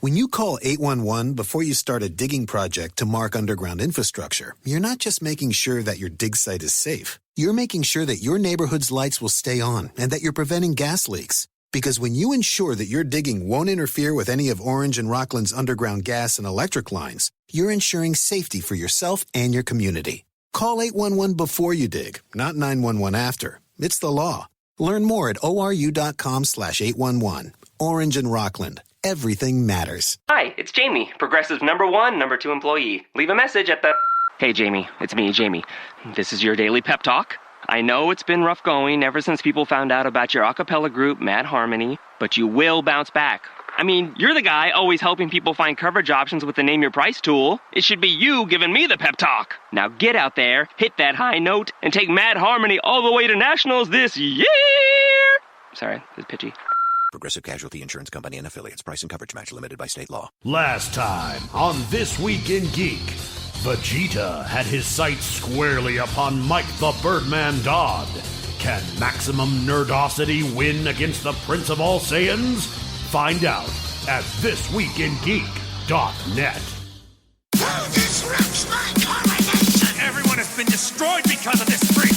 When you call 811 before you start a digging project to mark underground infrastructure, you're not just making sure that your dig site is safe. You're making sure that your neighborhood's lights will stay on and that you're preventing gas leaks. Because when you ensure that your digging won't interfere with any of Orange and Rockland's underground gas and electric lines, you're ensuring safety for yourself and your community. Call 811 before you dig, not 911 after. It's the law. Learn more at oru.com/811. Orange and Rockland. Everything matters. Hi, it's Jamie, Progressive #1, #2 employee. Leave a message at the... Hey, Jamie, it's me, Jamie. This is your daily pep talk. I know it's been rough going ever since people found out about your a cappella group, Mad Harmony, but you will bounce back. I mean, you're the guy always helping people find coverage options with the Name Your Price tool. It should be you giving me the pep talk. Now get out there, hit that high note, and take Mad Harmony all the way to nationals this year! Sorry, it's pitchy. Progressive Casualty Insurance Company and Affiliates. Price and coverage match limited by state law. Last time on This Week in Geek, Vegeta had his sights squarely upon Mike the Birdman Dodd. Can Maximum Nerdosity win against the Prince of All Saiyans? Find out at thisweekingeek.net. How disrupts my coronation! Everyone has been destroyed because of this freak!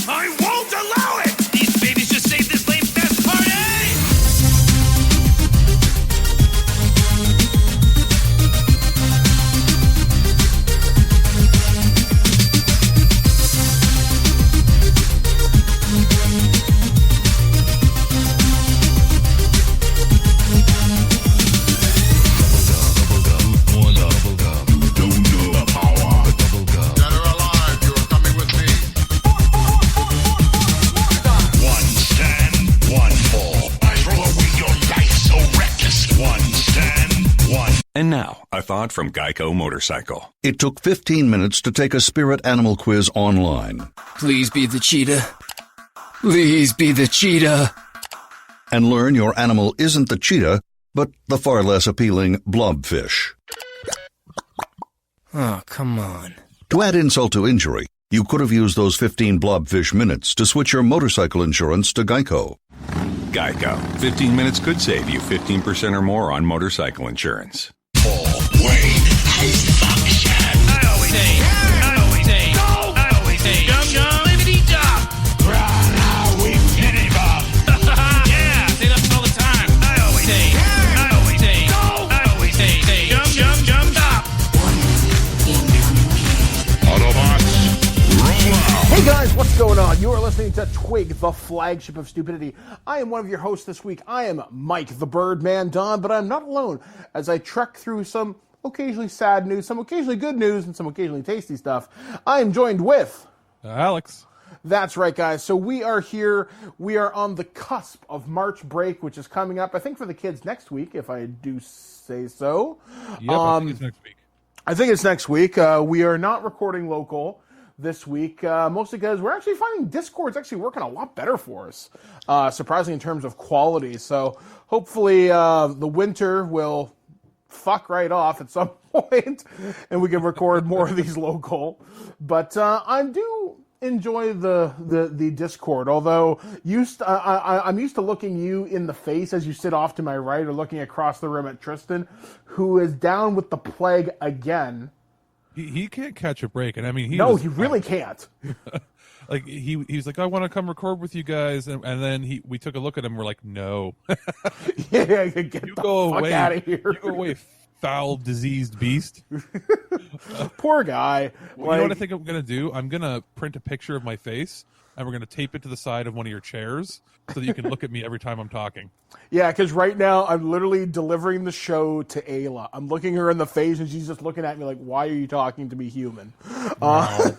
I won't allow it! These babies just saved this lame fest party! And now, a thought from Geico Motorcycle. It took 15 minutes to take a spirit animal quiz online. Please be the cheetah. Please be the cheetah. And learn your animal isn't the cheetah, but the far less appealing blobfish. Oh, come on. To add insult to injury, you could have used those 15 blobfish minutes to switch your motorcycle insurance to Geico. Geico. 15 minutes could save you 15% or more on motorcycle insurance. Hey guys, what's going on? You are listening to TWIG, the flagship of stupidity. I am one of your hosts this week. I am Mike the BirdmanDodd, but I'm not alone as I trek through some occasionally sad news, some occasionally good news, and some occasionally tasty stuff. I am joined with... Alex. That's right, guys. So we are here. We are on the cusp of March break, which is coming up, I think, for the kids next week, if I do say so. Yep, I think it's next week. I think it's next week. We are not recording local this week, mostly because we're actually finding Discord's actually working a lot better for us, surprisingly in terms of quality. So hopefully the winter will fuck right off at some point and we can record more of these local. But I do enjoy the Discord, although I'm used to looking you in the face as you sit off to my right or looking across the room at Tristan, who is down with the plague again. He can't catch a break, and I mean, he really can't. Like he's like, I want to come record with you guys, and then we took a look at him. We're like, no, yeah, get the fuck out of here. You go away, foul, diseased beast. Poor guy. You know what I think I'm gonna do? I'm gonna print a picture of my face, and we're gonna tape it to the side of one of your chairs so that you can look at me every time I'm talking. Yeah, because right now I'm literally delivering the show to Ayla. I'm looking her in the face, and she's just looking at me like, "Why are you talking to me, human?" Wow.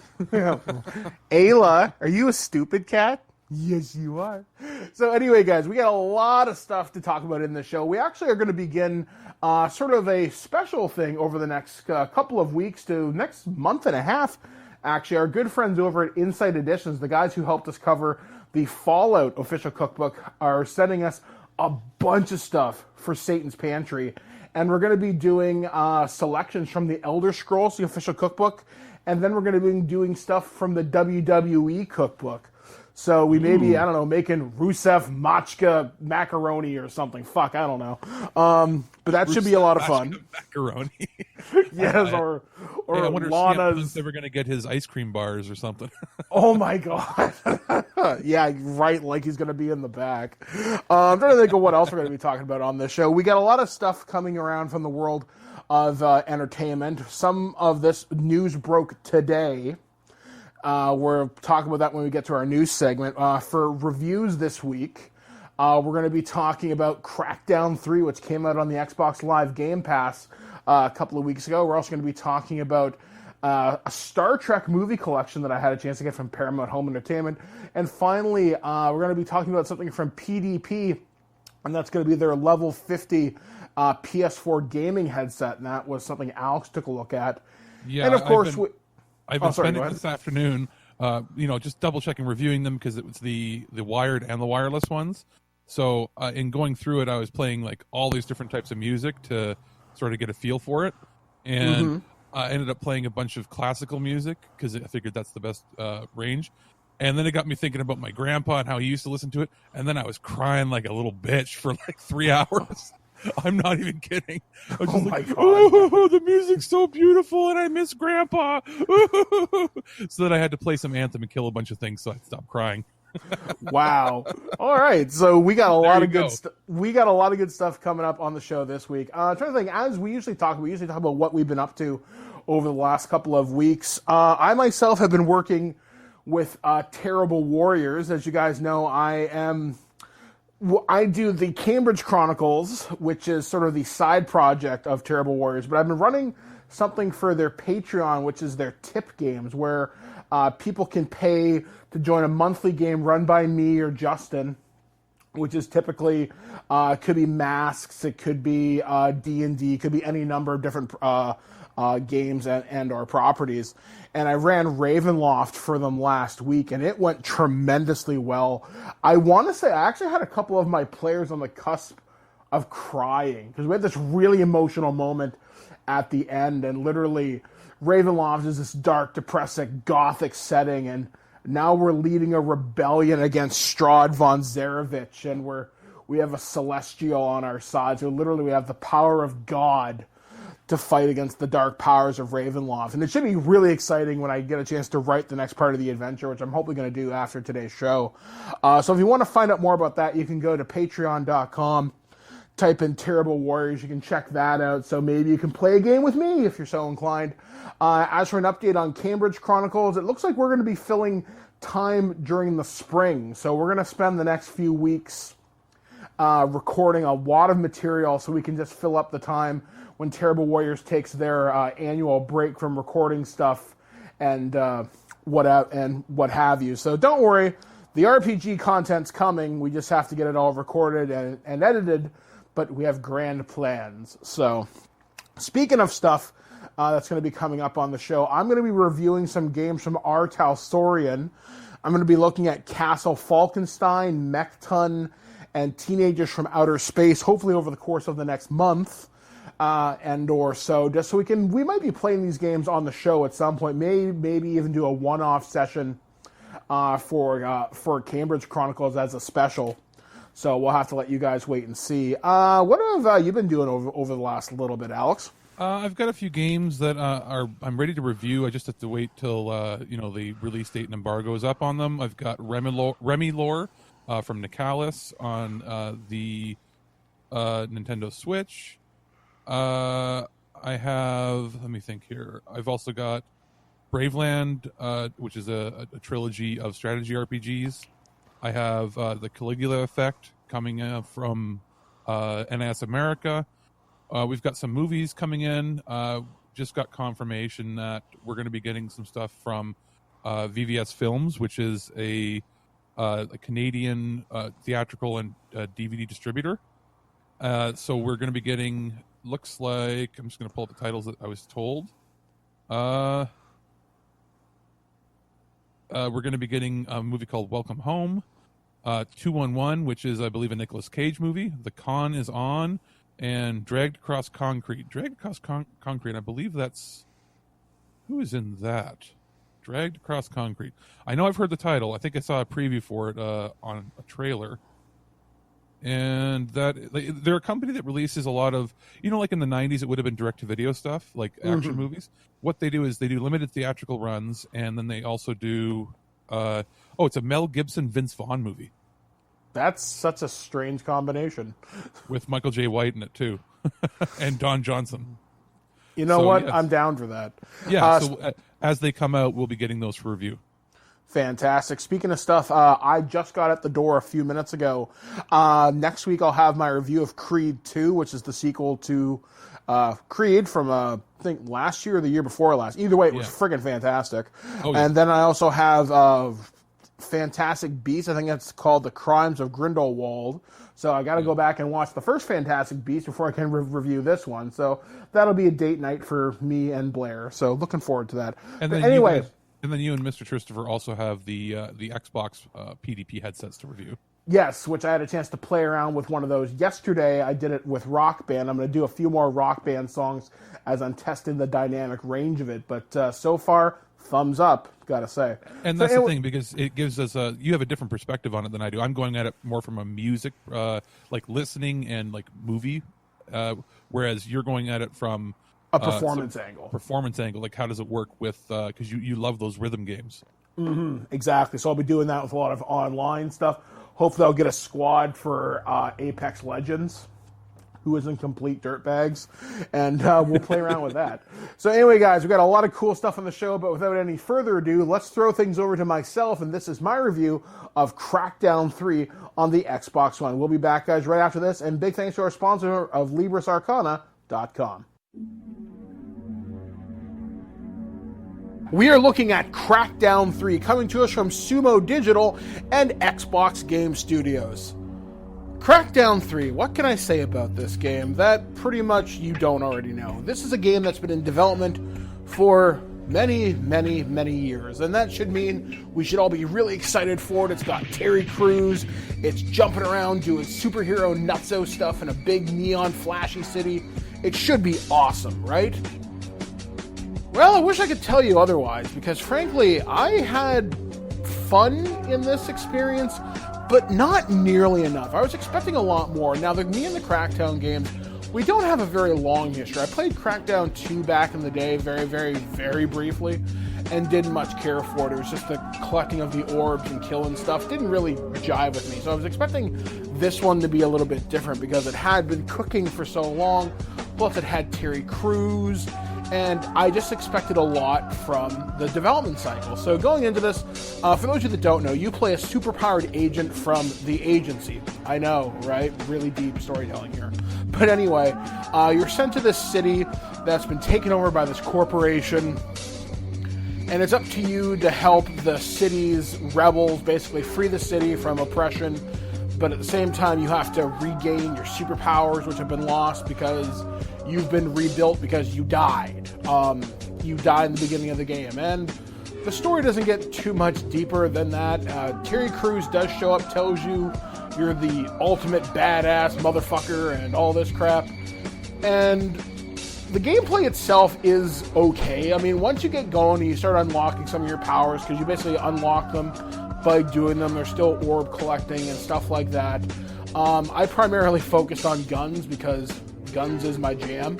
Ayla, are you a stupid cat? Yes, you are. So anyway, guys, we got a lot of stuff to talk about in the show. We actually are going to begin sort of a special thing over the next couple of weeks to next month and a half. Actually, our good friends over at Insight Editions, the guys who helped us cover the Fallout official cookbook, are sending us a bunch of stuff for Satan's Pantry. And we're going to be doing selections from the Elder Scrolls, the official cookbook, and then we're going to be doing stuff from the WWE cookbook. So we may be, I don't know, making Rusev Machka macaroni or something. Fuck, I don't know. But that should be a lot of fun. Macaroni. Yes, or I wonder if Lana's... ever going to get his ice cream bars or something. Oh my god. Yeah, right, like he's going to be in the back. I'm trying to think of what else we're going to be talking about on this show. We got a lot of stuff coming around from the world of entertainment. Some of this news broke today. We're talking about that when we get to our news segment. For reviews this week, we're going to be talking about Crackdown 3, which came out on the Xbox Live Game Pass a couple of weeks ago. We're also going to be talking about a Star Trek movie collection that I had a chance to get from Paramount Home Entertainment. And finally, we're going to be talking about something from PDP, and that's going to be their level 50 PS4 gaming headset, and that was something Alex took a look at. Yeah, and of course... I've been spending this afternoon, just double checking, reviewing them because it was the wired and the wireless ones. So in going through it, I was playing like all these different types of music to sort of get a feel for it, and I ended up playing a bunch of classical music because I figured that's the best range. And then it got me thinking about my grandpa and how he used to listen to it, and then I was crying like a little bitch for like 3 hours. I'm not even kidding. I was just like, oh, the music's so beautiful and I miss Grandpa. So then I had to play some Anthem and kill a bunch of things so I stopped crying. Wow. All right. So we got a lot of good we got a lot of good stuff coming up on the show this week. I'm trying to think, as we usually talk about what we've been up to over the last couple of weeks. I myself have been working with Terrible Warriors. As you guys know, I do the Cambridge Chronicles, which is sort of the side project of Terrible Warriors, but I've been running something for their Patreon, which is their tip games, where people can pay to join a monthly game run by me or Justin, which is typically, could be Masks, it could be D&D, it could be any number of different games and or properties. And I ran Ravenloft for them last week, and it went tremendously well. I want to say I actually had a couple of my players on the cusp of crying, because we had this really emotional moment at the end, and literally Ravenloft is this dark, depressing, gothic setting, and now we're leading a rebellion against Strahd von Zarevich, and we have a Celestial on our side, so literally we have the power of God to fight against the dark powers of Ravenloft. And it should be really exciting when I get a chance to write the next part of the adventure, which I'm hopefully going to do after today's show. So if you want to find out more about that, you can go to patreon.com, type in Terrible Warriors. You can check that out. So maybe you can play a game with me if you're so inclined. As for an update on Cambridge Chronicles, it looks like we're going to be filling time during the spring. So we're going to spend the next few weeks recording a lot of material so we can just fill up the time when Terrible Warriors takes their annual break from recording stuff and what have you. So don't worry, the RPG content's coming. We just have to get it all recorded and edited, but we have grand plans. So speaking of stuff that's going to be coming up on the show, I'm going to be reviewing some games from R. Talsorian. I'm going to be looking at Castle Falkenstein, Mechton, and Teenagers from Outer Space, hopefully over the course of the next month. And or so, just so we might be playing these games on the show at some point, maybe even do a one-off session for Cambridge Chronicles as a special. So we'll have to let you guys wait and see. What have you been doing over the last little bit, Alex? I've got a few games that I'm ready to review. I just have to wait till the release date and embargo is up on them. I've got Remy Lore from Nicalis on the Nintendo Switch. I have, let me think here. I've also got Braveland, which is a trilogy of strategy RPGs. I have the Caligula Effect coming from NAS America. We've got some movies coming in. Just got confirmation that we're going to be getting some stuff from VVS Films, which is a Canadian theatrical and DVD distributor. So we're going to be getting, looks like, I'm just going to pull up the titles that I was told. We're going to be getting a movie called Welcome Home, 211, which is, I believe, a Nicolas Cage movie. The Con is on, and Dragged Across Concrete. Dragged Across Concrete, I believe that's... Who is in that? Dragged Across Concrete. I know I've heard the title. I think I saw a preview for it on a trailer. And they're a company that releases a lot of, like in the 90s, it would have been direct-to-video stuff, like action movies. What they do is they do limited theatrical runs, and then they also do, it's a Mel Gibson, Vince Vaughn movie. That's such a strange combination. With Michael J. White in it, too. And Don Johnson. You know what? Yes. I'm down for that. Yeah, as they come out, we'll be getting those for review. Fantastic. Speaking of stuff, I just got at the door a few minutes ago. Next week, I'll have my review of Creed 2, which is the sequel to Creed from, I think, last year or the year before last. Either way, it was friggin' fantastic. Oh, yeah. And then I also have Fantastic Beasts. I think it's called The Crimes of Grindelwald. So I got to go back and watch the first Fantastic Beasts before I can review this one. So that'll be a date night for me and Blair. So looking forward to that. And then anyway... And then you and Mr. Christopher also have the Xbox PDP headsets to review. Yes, which I had a chance to play around with one of those yesterday. I did it with Rock Band. I'm going to do a few more Rock Band songs as I'm testing the dynamic range of it. But so far, thumbs up, gotta say. And that's the thing, because it gives us you have a different perspective on it than I do. I'm going at it more from a music, like listening and like movie, whereas you're going at it from a performance angle. Performance angle, like how does it work with, because you love those rhythm games. Mm-hmm, exactly. So I'll be doing that with a lot of online stuff. Hopefully I'll get a squad for Apex Legends, who isn't complete dirtbags, and we'll play around with that. So anyway, guys, we've got a lot of cool stuff on the show, but without any further ado, let's throw things over to myself, and this is my review of Crackdown 3 on the Xbox One. We'll be back, guys, right after this, and big thanks to our sponsor of LibrisArcana.com. We are looking at Crackdown 3, coming to us from Sumo Digital and Xbox Game Studios. Crackdown 3, what can I say about this game that pretty much you don't already know? This is a game that's been in development for many, many, many years, and that should mean we should all be really excited for it. It's got Terry Crews, it's jumping around doing superhero nutso stuff in a big neon flashy city. It should be awesome, right? Well, I wish I could tell you otherwise, because frankly, I had fun in this experience, but not nearly enough. I was expecting a lot more. Now, me and the Crackdown games, we don't have a very long history. I played Crackdown 2 back in the day very, very, very briefly, and didn't much care for it. It was just the collecting of the orbs and killing stuff. Didn't really jive with me. So I was expecting this one to be a little bit different, because it had been cooking for so long, plus it had Terry Crews, and I just expected a lot from the development cycle. So going into this, for those of you that don't know, you play a superpowered agent from the agency. I know, right? Really deep storytelling here. But anyway, you're sent to this city that's been taken over by this corporation, and it's up to you to help the city's rebels basically free the city from oppression. But at the same time, you have to regain your superpowers, which have been lost because you've been rebuilt because you died. You died in the beginning of the game. And the story doesn't get too much deeper than that. Terry Crews does show up, tells you you're the ultimate badass motherfucker and all this crap. And the gameplay itself is okay. I mean, once you get going and you start unlocking some of your powers, because you basically unlock them by doing them, there's still orb collecting and stuff like that. I primarily focused on guns because guns is my jam,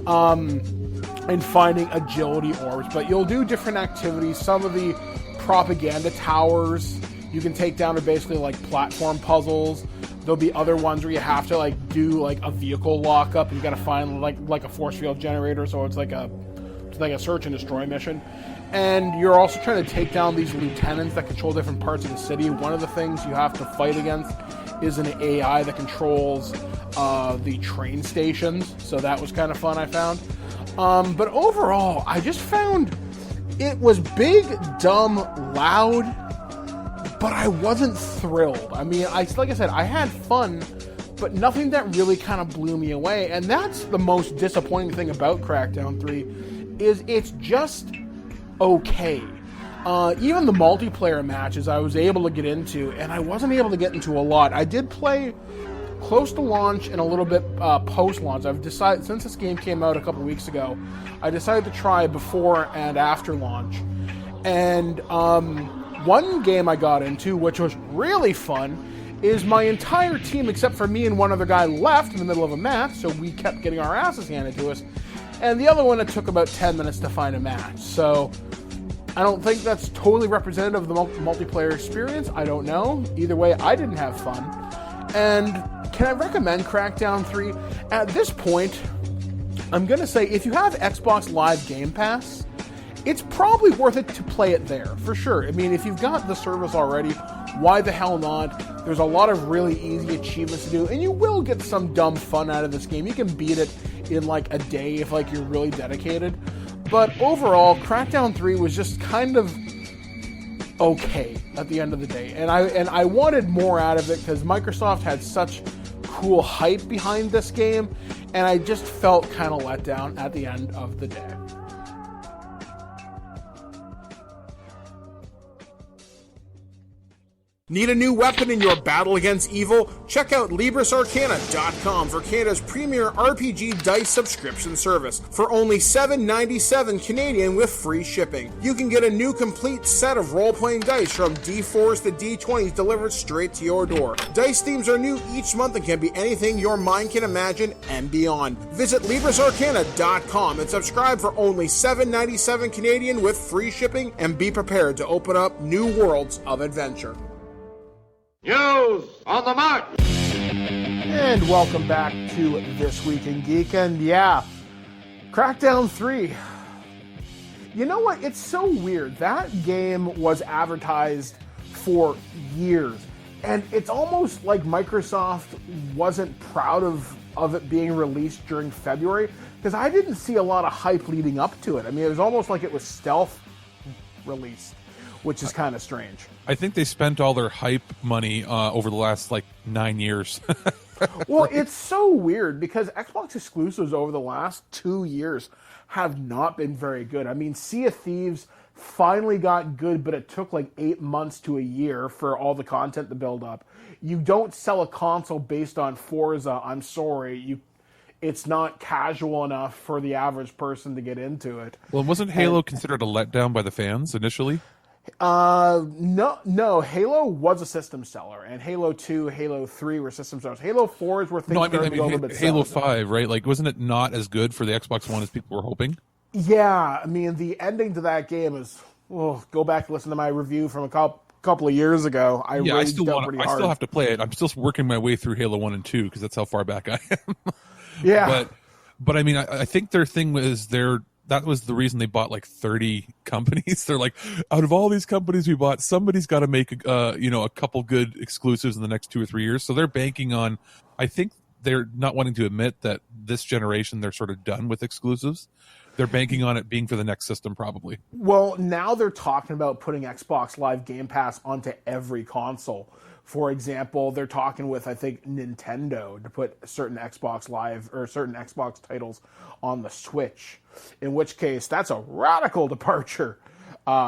and finding agility orbs. But you'll do different activities. Some of the propaganda towers you can take down are basically like platform puzzles. There'll be other ones where you have to like do like a vehicle lockup. You got to find like a force field generator, so it's like a search and destroy mission. And you're also trying to take down these lieutenants that control different parts of the city. One of the things you have to fight against is an AI that controls the train stations. So that was kind of fun, I found. But overall, I just found it was big, dumb, loud, but I wasn't thrilled. I mean, like I said, I had fun, but nothing that really kind of blew me away. And that's the most disappointing thing about Crackdown 3, is it's just okay. Even the multiplayer matches I was able to get into, and I wasn't able to get into a lot. I did play close to launch and a little bit post-launch. I've decided, since this game came out a couple weeks ago, I decided to try before and after launch. And one game I got into, which was really fun, is my entire team, except for me and one other guy, left in the middle of a match, so we kept getting our asses handed to us. And the other one, it took about 10 minutes to find a match. So I don't think that's totally representative of the multiplayer experience. I don't know. Either way, I didn't have fun. And can I recommend Crackdown 3? At this point, I'm going to say if you have Xbox Live Game Pass, it's probably worth it to play it there, for sure. I mean, if you've got the service already, why the hell not? There's a lot of really easy achievements to do, and you will get some dumb fun out of this game. You can beat it in like a day if like you're really dedicated. But overall, Crackdown 3 was just kind of okay at the end of the day. And I wanted more out of it because Microsoft had such cool hype behind this game, and I just felt kind of let down at the end of the day. Need a new weapon in your battle against evil? Check out LibrisArcana.com for Canada's premier RPG dice subscription service. For only $7.97 Canadian with free shipping. You can get a new complete set of role-playing dice from D4s to D20s delivered straight to your door. Dice themes are new each month and can be anything your mind can imagine and beyond. Visit LibrisArcana.com and subscribe for only $7.97 Canadian with free shipping, and be prepared to open up new worlds of adventure. News on the march! And welcome back to This Week in Geek. And yeah, Crackdown 3. You know what? It's so weird. That game was advertised for years. And it's almost like Microsoft wasn't proud of it being released during February, because I didn't see a lot of hype leading up to it. I mean, it was almost like it was stealth released, which is kind of strange. I think they spent all their hype money over the last, 9 years. Well, it's so weird because Xbox exclusives over the last 2 years have not been very good. I mean, Sea of Thieves finally got good, but it took 8 months to a year for all the content to build up. You don't sell a console based on Forza, I'm sorry. It's not casual enough for the average person to get into it. Well, wasn't Halo considered a letdown by the fans initially? No. Halo was a system seller, and Halo 2, Halo 3 were system sellers. Halo 4 is where things started to go a little bit Halo south. 5, right? Wasn't it not as good for the Xbox One as people were hoping? Yeah, I mean, the ending to that game is... go back and listen to my review from a couple of years ago. I still have to play it. I'm still working my way through Halo 1 and 2 because that's how far back I am. Yeah. But I mean, I think their thing was that was the reason they bought 30 companies. They're like, out of all these companies we bought, somebody's got to make a couple good exclusives in the next 2 or 3 years. So they're banking on. I think they're not wanting to admit that this generation they're sort of done with exclusives. They're banking on it being for the next system, probably. Well, now they're talking about putting Xbox Live Game Pass onto every console. For example, they're talking with, I think, Nintendo to put certain Xbox Live or certain Xbox titles on the Switch. In which case, that's a radical departure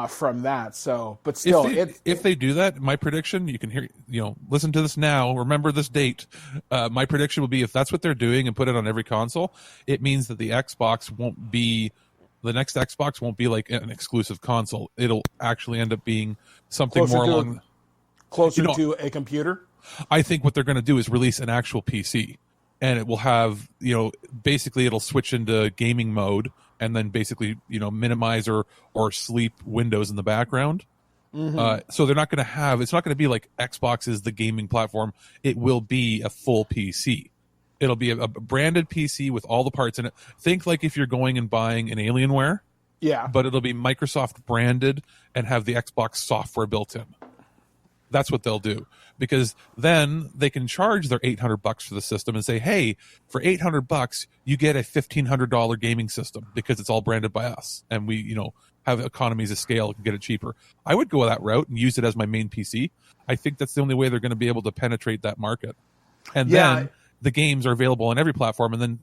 from that. So, but still, if they do that, my prediction, you can hear, listen to this now. Remember this date. My prediction will be if that's what they're doing and put it on every console, it means that the next Xbox won't be like an exclusive console. It'll actually end up being something closer to a computer. I think what they're going to do is release an actual PC, and it will have, basically it'll switch into gaming mode and then basically, minimize or sleep Windows in the background. Mm-hmm. So they're not going to have, it's not going to be like Xbox is the gaming platform. It will be a full PC. It'll be a branded PC with all the parts in it. Think like if you're going and buying an Alienware. Yeah. But it'll be Microsoft branded and have the Xbox software built in. That's what they'll do, because then they can charge their $800 for the system and say, hey, for $800 you get a $1,500 gaming system because it's all branded by us, and we have economies of scale and get it cheaper. I would go that route and use it as my main PC. I think that's the only way they're going to be able to penetrate that market. And then the games are available on every platform, and then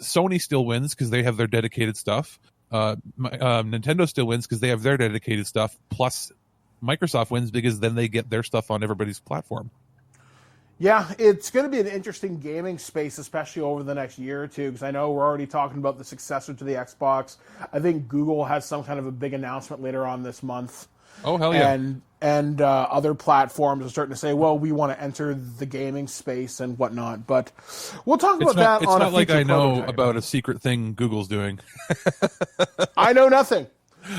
Sony still wins because they have their dedicated stuff. Nintendo still wins because they have their dedicated stuff, plus Microsoft wins because then they get their stuff on everybody's platform. Yeah, it's going to be an interesting gaming space, especially over the next year or two, because I know we're already talking about the successor to the Xbox. I think Google has some kind of a big announcement later on this month. Oh, hell yeah. And other platforms are starting to say, well, we want to enter the gaming space and whatnot. But we'll talk about that on a future It's not like I know prototype. about a secret thing Google's doing. I know nothing.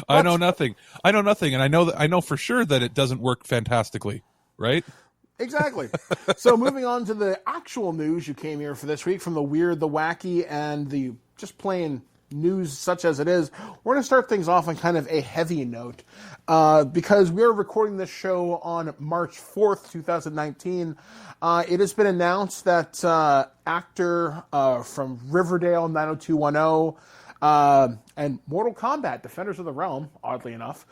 I know nothing. And I know for sure that it doesn't work fantastically, right? Exactly. So moving on to the actual news you came here for this week, from the weird, the wacky, and the just plain news such as it is, we're going to start things off on kind of a heavy note because we're recording this show on March 4th, 2019. It has been announced that actor from Riverdale 90210 and Mortal Kombat, Defenders of the Realm, oddly enough,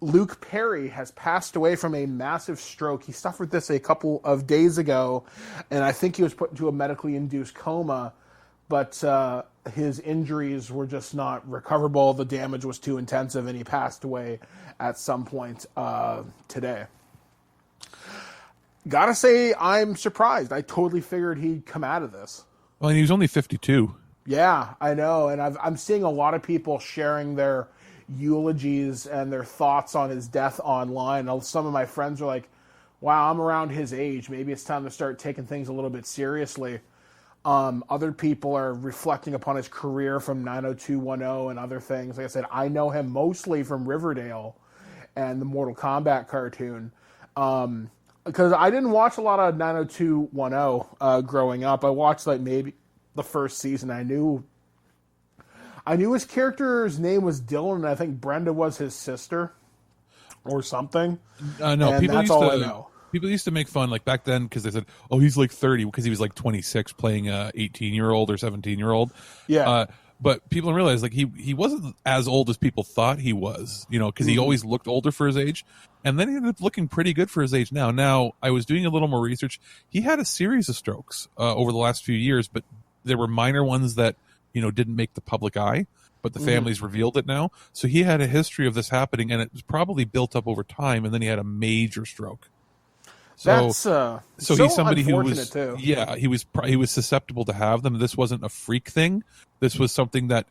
Luke Perry has passed away from a massive stroke. He suffered this a couple of days ago, and I think he was put into a medically induced coma, but his injuries were just not recoverable. The damage was too intensive, and he passed away at some point today. Gotta say, I'm surprised. I totally figured he'd come out of this. Well, and he was only 52. Yeah, I know, and I'm seeing a lot of people sharing their eulogies and their thoughts on his death online. Some of my friends are like, wow, I'm around his age. Maybe it's time to start taking things a little bit seriously. Other people are reflecting upon his career from 90210 and other things. Like I said, I know him mostly from Riverdale and the Mortal Kombat cartoon. Because I didn't watch a lot of 90210 growing up. I watched like maybe the first season. I knew his character's name was Dylan, and I think Brenda was his sister or something. No, and that's all I know. People used to make fun, like back then, because they said, oh, he's like 30, because he was like 26 playing a 18-year-old or 17-year-old. Yeah. But people don't realize, like, he wasn't as old as people thought he was, because he always looked older for his age. And then he ended up looking pretty good for his age now. Now, I was doing a little more research. He had a series of strokes over the last few years, but there were minor ones that, didn't make the public eye, but the family's revealed it now. So he had a history of this happening, and it was probably built up over time, and then he had a major stroke. So he's somebody who was too. Yeah, he was susceptible to have them. This wasn't a freak thing. This was something that,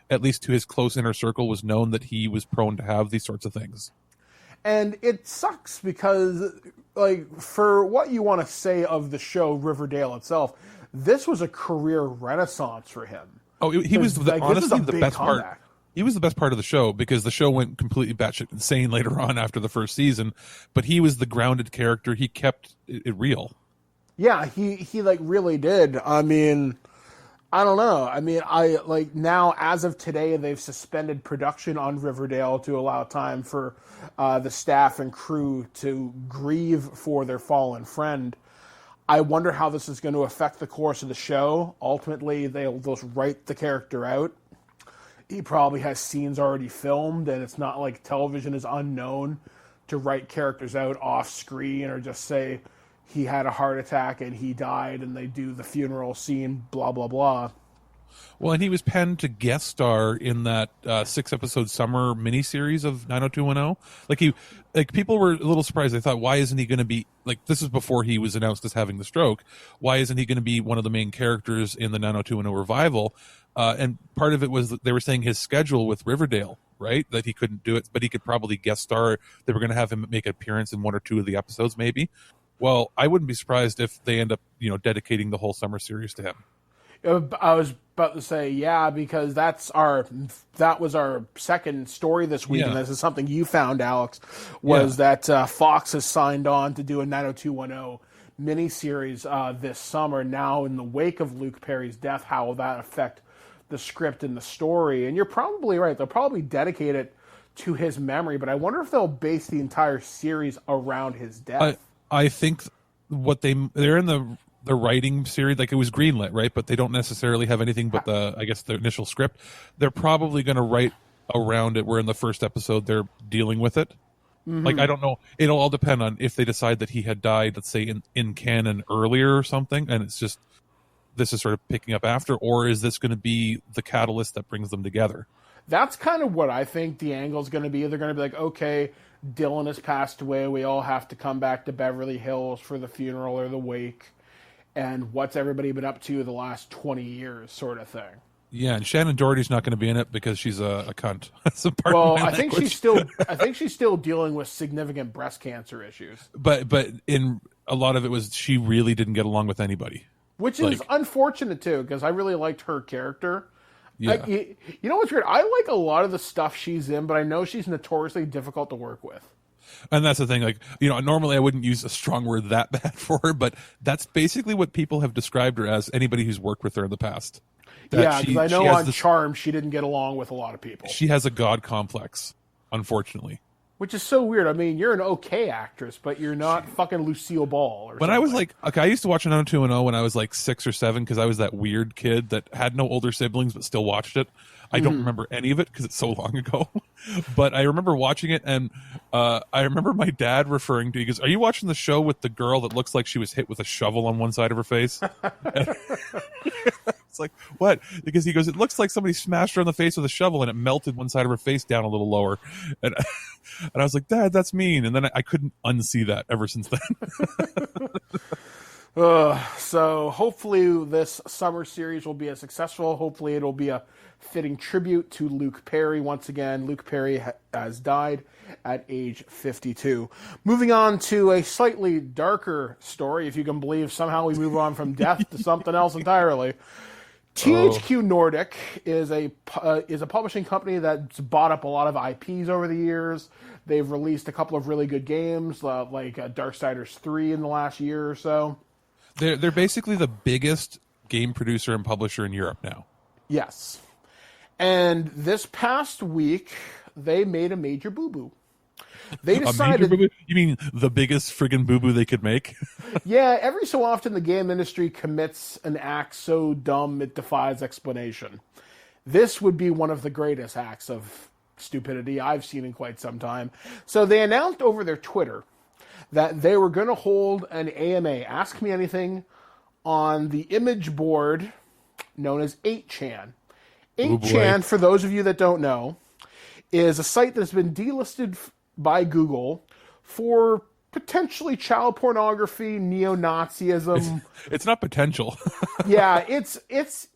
at least to his close inner circle, was known that he was prone to have these sorts of things. And it sucks because, like, for what you want to say of the show Riverdale itself, this was a career renaissance for him. Oh, he was honestly the best comeback. part. He was the best part of the show because the show went completely batshit insane later on after the first season. But he was the grounded character. He kept it real. Yeah, he like really did. I mean, I don't know. I mean, now as of today, they've suspended production on Riverdale to allow time for the staff and crew to grieve for their fallen friend. I wonder how this is going to affect the course of the show. Ultimately, they'll just write the character out. He probably has scenes already filmed, and it's not like television is unknown to write characters out off screen or just say he had a heart attack and he died and they do the funeral scene, blah, blah, blah. Well, and he was penned to guest star in that 6-episode summer miniseries of 90210. People were a little surprised. They thought, why isn't he going to be, this is before he was announced as having the stroke. Why isn't he going to be one of the main characters in the 90210 revival? And part of it was that they were saying his schedule with Riverdale, right? That he couldn't do it, but he could probably guest star. They were going to have him make an appearance in 1 or 2 of the episodes, maybe. Well, I wouldn't be surprised if they end up, dedicating the whole summer series to him. I was about to say, yeah, because that was our second story this week, and this is something you found, Alex, was that Fox has signed on to do a 90210 miniseries this summer. Now, in the wake of Luke Perry's death, how will that affect the script and the story? And you're probably right. They'll probably dedicate it to his memory, but I wonder if they'll base the entire series around his death. I think they're in the writing series, it was greenlit, right? But they don't necessarily have anything but the initial script. They're probably going to write around it, where in the first episode they're dealing with it. Mm-hmm. I don't know. It'll all depend on if they decide that he had died, let's say in canon earlier or something, and it's just, this is sort of picking up after, or is this going to be the catalyst that brings them together? That's kind of what I think the angle is going to be. They're going to be like, okay, Dylan has passed away. We all have to come back to Beverly Hills for the funeral or the wake. And what's everybody been up to the last 20 years sort of thing. Yeah, and Shannon Doherty's not going to be in it because she's a cunt. I think she's still dealing with significant breast cancer issues. But in a lot of it was she really didn't get along with anybody. Which is unfortunate, too, because I really liked her character. Yeah. You know what's weird? I like a lot of the stuff she's in, but I know she's notoriously difficult to work with. And that's the thing, like, normally I wouldn't use a strong word that bad for her, but that's basically what people have described her as, anybody who's worked with her in the past. Yeah, because I know on Charm she didn't get along with a lot of people. She has a god complex, unfortunately. Which is so weird. I mean, you're an okay actress, but you're not fucking Lucille Ball. Or when I was like, I used to watch 90210 when I was like 6 or 7 because I was that weird kid that had no older siblings but still watched it. I don't remember any of it because it's so long ago. But I remember watching it, and I remember my dad referring to, he goes, "Are you watching the show with the girl that looks like she was hit with a shovel on one side of her face?" It's like, what? Because he goes, "It looks like somebody smashed her in the face with a shovel and it melted one side of her face down a little lower." And I was like, "Dad, that's mean." And then I couldn't unsee that ever since then. So hopefully this summer series will be a successful. Hopefully it'll be a fitting tribute to Luke Perry. Once again, Luke Perry has died at age 52. Moving on to a slightly darker story, if you can believe somehow we move on from death to something else entirely. THQ Nordic is a publishing company that's bought up a lot of IPs over the years. They've released a couple of really good games, like Darksiders 3 in the last year or so. They're basically the biggest game producer and publisher in Europe now. Yes. And this past week, they made a major boo-boo. They decided... You mean the biggest friggin' boo-boo they could make? Yeah, every so often the game industry commits an act so dumb it defies explanation. This would be one of the greatest acts of stupidity I've seen in quite some time. So they announced over their Twitter that they were going to hold an AMA, Ask Me Anything, on the image board known as 8chan. 8chan, for those of you that don't know, is a site that's been delisted by Google for potentially child pornography, neo-Nazism. It's not potential. Yeah, it's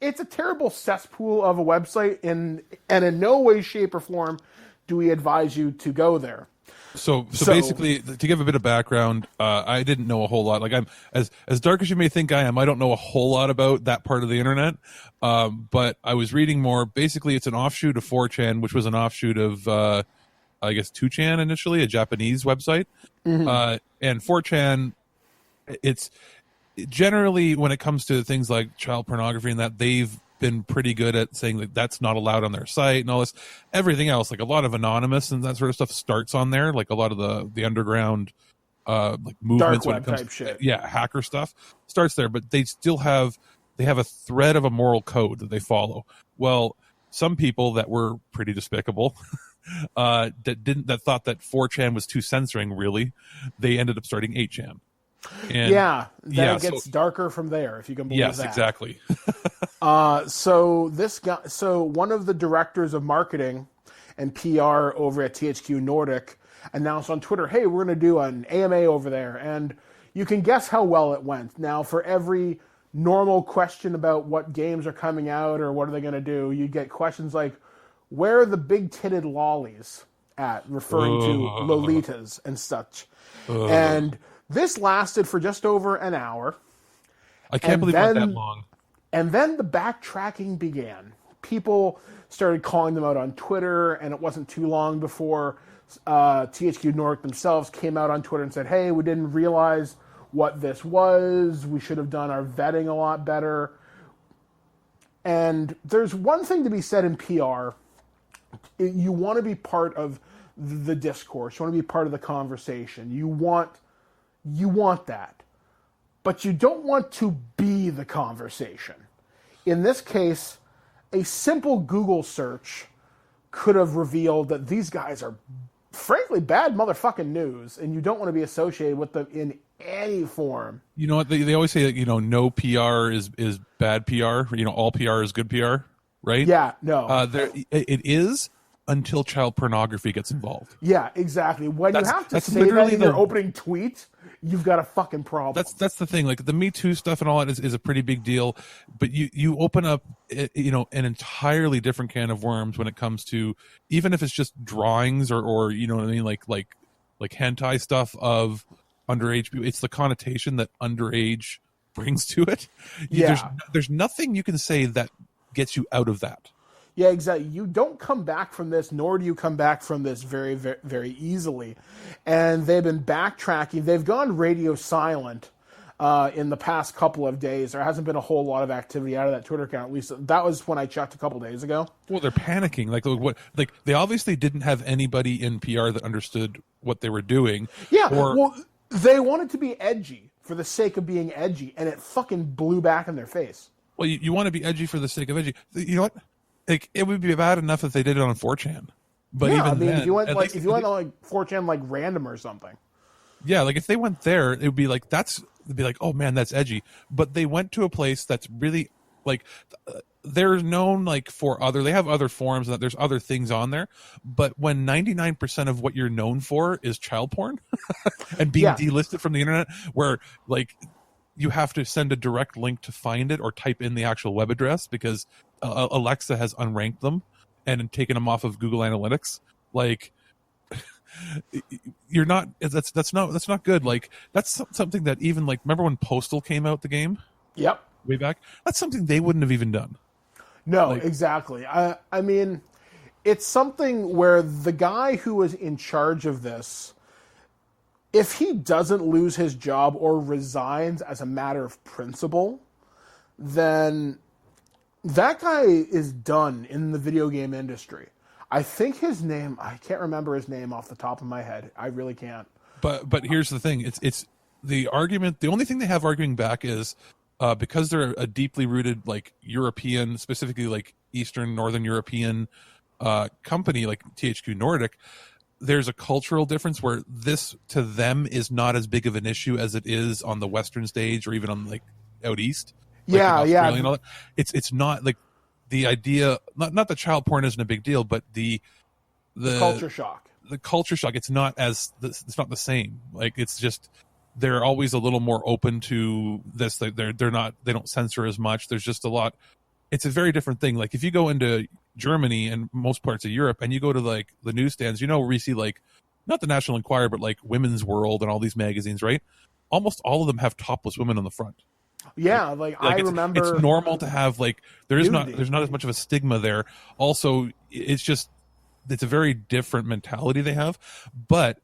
a terrible cesspool of a website, and in no way, shape, or form do we advise you to go there. So basically, to give a bit of background, I didn't know a whole lot. Like, I'm as dark as you may think I am, I don't know a whole lot about that part of the internet. But I was reading more. Basically, it's an offshoot of 4chan, which was an offshoot of, I guess, 2chan initially, a Japanese website. Mm-hmm. And 4chan, it's generally, when it comes to things like child pornography and that, they've been pretty good at saying that that's not allowed on their site and all this. Everything else, like a lot of anonymous and that sort of stuff, starts on there. Like a lot of the underground like movements, dark web type shit. Yeah, hacker stuff starts there, but they have a thread of a moral code that they follow. Well, some people that were pretty despicable that thought that 4chan was too censoring, really, they ended up starting 8chan. And it gets darker from there, if you can believe that. Yes, exactly. So one of the directors of marketing and PR over at THQ Nordic announced on Twitter, "Hey, we're going to do an AMA over there," and you can guess how well it went. Now, for every normal question about what games are coming out or what are they going to do, you get questions like, "Where are the big-titted lollies at?" referring to Lolitas and such. And this lasted for just over an hour. I can't believe it went that long. And then the backtracking began. People started calling them out on Twitter, and it wasn't too long before THQ Nordic themselves came out on Twitter and said, "Hey, we didn't realize what this was. We should have done our vetting a lot better." And there's one thing to be said in PR. You want to be part of the discourse. You want to be part of the conversation. You want that. But you don't want to be the conversation. In this case, a simple Google search could have revealed that these guys are frankly bad motherfucking news, and you don't want to be associated with them in any form. You know what? They always say that, no PR is bad PR. All PR is good PR, right? Yeah, no. It is, until child pornography gets involved. Yeah, exactly. When you have to say literally that in your opening tweet, you've got a fucking problem. That's the thing. Like the Me Too stuff and all that is a pretty big deal, but you open up an entirely different can of worms when it comes to, even if it's just drawings or you know what I mean, like hentai stuff of underage people. It's the connotation that underage brings to it. There's nothing you can say that gets you out of that. Yeah, exactly. You don't come back from this, nor do you come back from this very, very, very easily. And they've been backtracking. They've gone radio silent in the past couple of days. There hasn't been a whole lot of activity out of that Twitter account. At least that was when I checked a couple days ago. Well, they're panicking. Like they obviously didn't have anybody in PR that understood what they were doing. Yeah, well, they wanted to be edgy for the sake of being edgy, and it fucking blew back in their face. Well, you want to be edgy for the sake of edgy. You know what? Like, it would be bad enough if they did it on 4chan. But yeah, even I mean, then, if you went on like 4chan, like random or something. Yeah, like if they went there, it would be like oh man, that's edgy. But they went to a place that's really like they're known like they have other forums and that there's other things on there. But when 99% of what you're known for is child porn and being delisted from the internet, where like you have to send a direct link to find it or type in the actual web address because Alexa has unranked them and taken them off of Google Analytics. Like, you're not. That's not good. Like, that's something that even like, remember when Postal came out the game? Yep. Way back. That's something they wouldn't have even done. No, exactly. I mean, it's something where the guy who was in charge of this, if he doesn't lose his job or resigns as a matter of principle, then that guy is done in the video game industry. I think his name, I can't remember his name off the top of my head. I really can't. But here's the thing. It's the argument. The only thing they have arguing back is because they're a deeply rooted like European, specifically like Eastern, Northern European company like THQ Nordic, there's a cultural difference where this to them is not as big of an issue as it is on the Western stage or even on like out East. Like and all that. It's not like the idea. Not that child porn isn't a big deal, but the culture shock. The culture shock. It's not the same. Like it's just they're always a little more open to this. They don't censor as much. There's just a lot. It's a very different thing. Like if you go into Germany and most parts of Europe and you go to like the newsstands, where you see like not the National Enquirer, but like Women's World and all these magazines, right? Almost all of them have topless women on the front. Yeah, like I remember it's normal to have like there's not as much of a stigma there. Also, it's a very different mentality they have. But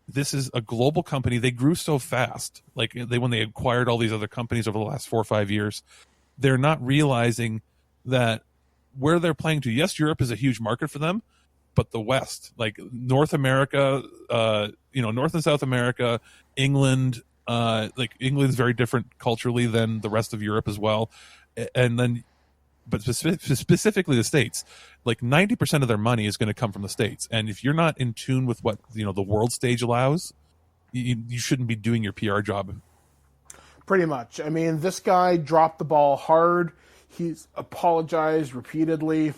this is a global company. They grew so fast. Like when they acquired all these other companies over the last 4 or 5 years, they're not realizing that where they're playing to. Yes, Europe is a huge market for them, but the West, like North America, North and South America, England. Like England's very different culturally than the rest of Europe as well, and then, but specifically the States, like 90% of their money is going to come from the States, and if you're not in tune with what the world stage allows, you shouldn't be doing your PR job. Pretty much. I mean, this guy dropped the ball hard. He's apologized repeatedly.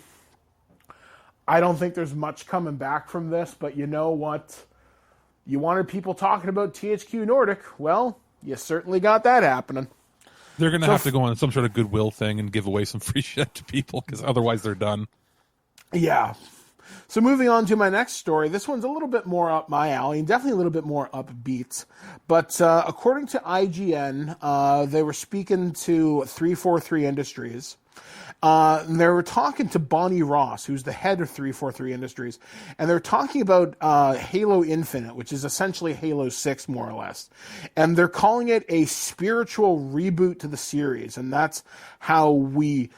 I don't think there's much coming back from this, but you know what? You wanted people talking about THQ Nordic. Well, you certainly got that happening. They're going to have to go on some sort of goodwill thing and give away some free shit to people because otherwise they're done. Yeah. So moving on to my next story. This one's a little bit more up my alley and definitely a little bit more upbeat. But according to IGN, they were speaking to 343 Industries. They were talking to Bonnie Ross, who's the head of 343 Industries, and they're talking about Halo Infinite, which is essentially Halo 6, more or less. And they're calling it a spiritual reboot to the series, and that's how we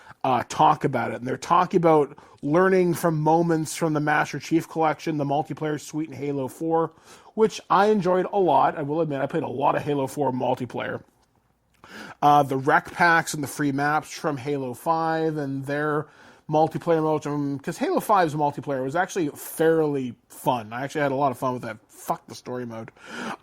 talk about it. And they're talking about learning from moments from the Master Chief Collection, the multiplayer suite in Halo 4, which I enjoyed a lot. I will admit, I played a lot of Halo 4 multiplayer. The rec packs and the free maps from Halo 5 and their multiplayer mode, because Halo 5's multiplayer was actually fairly fun. I actually had a lot of fun with that. Fuck the story mode.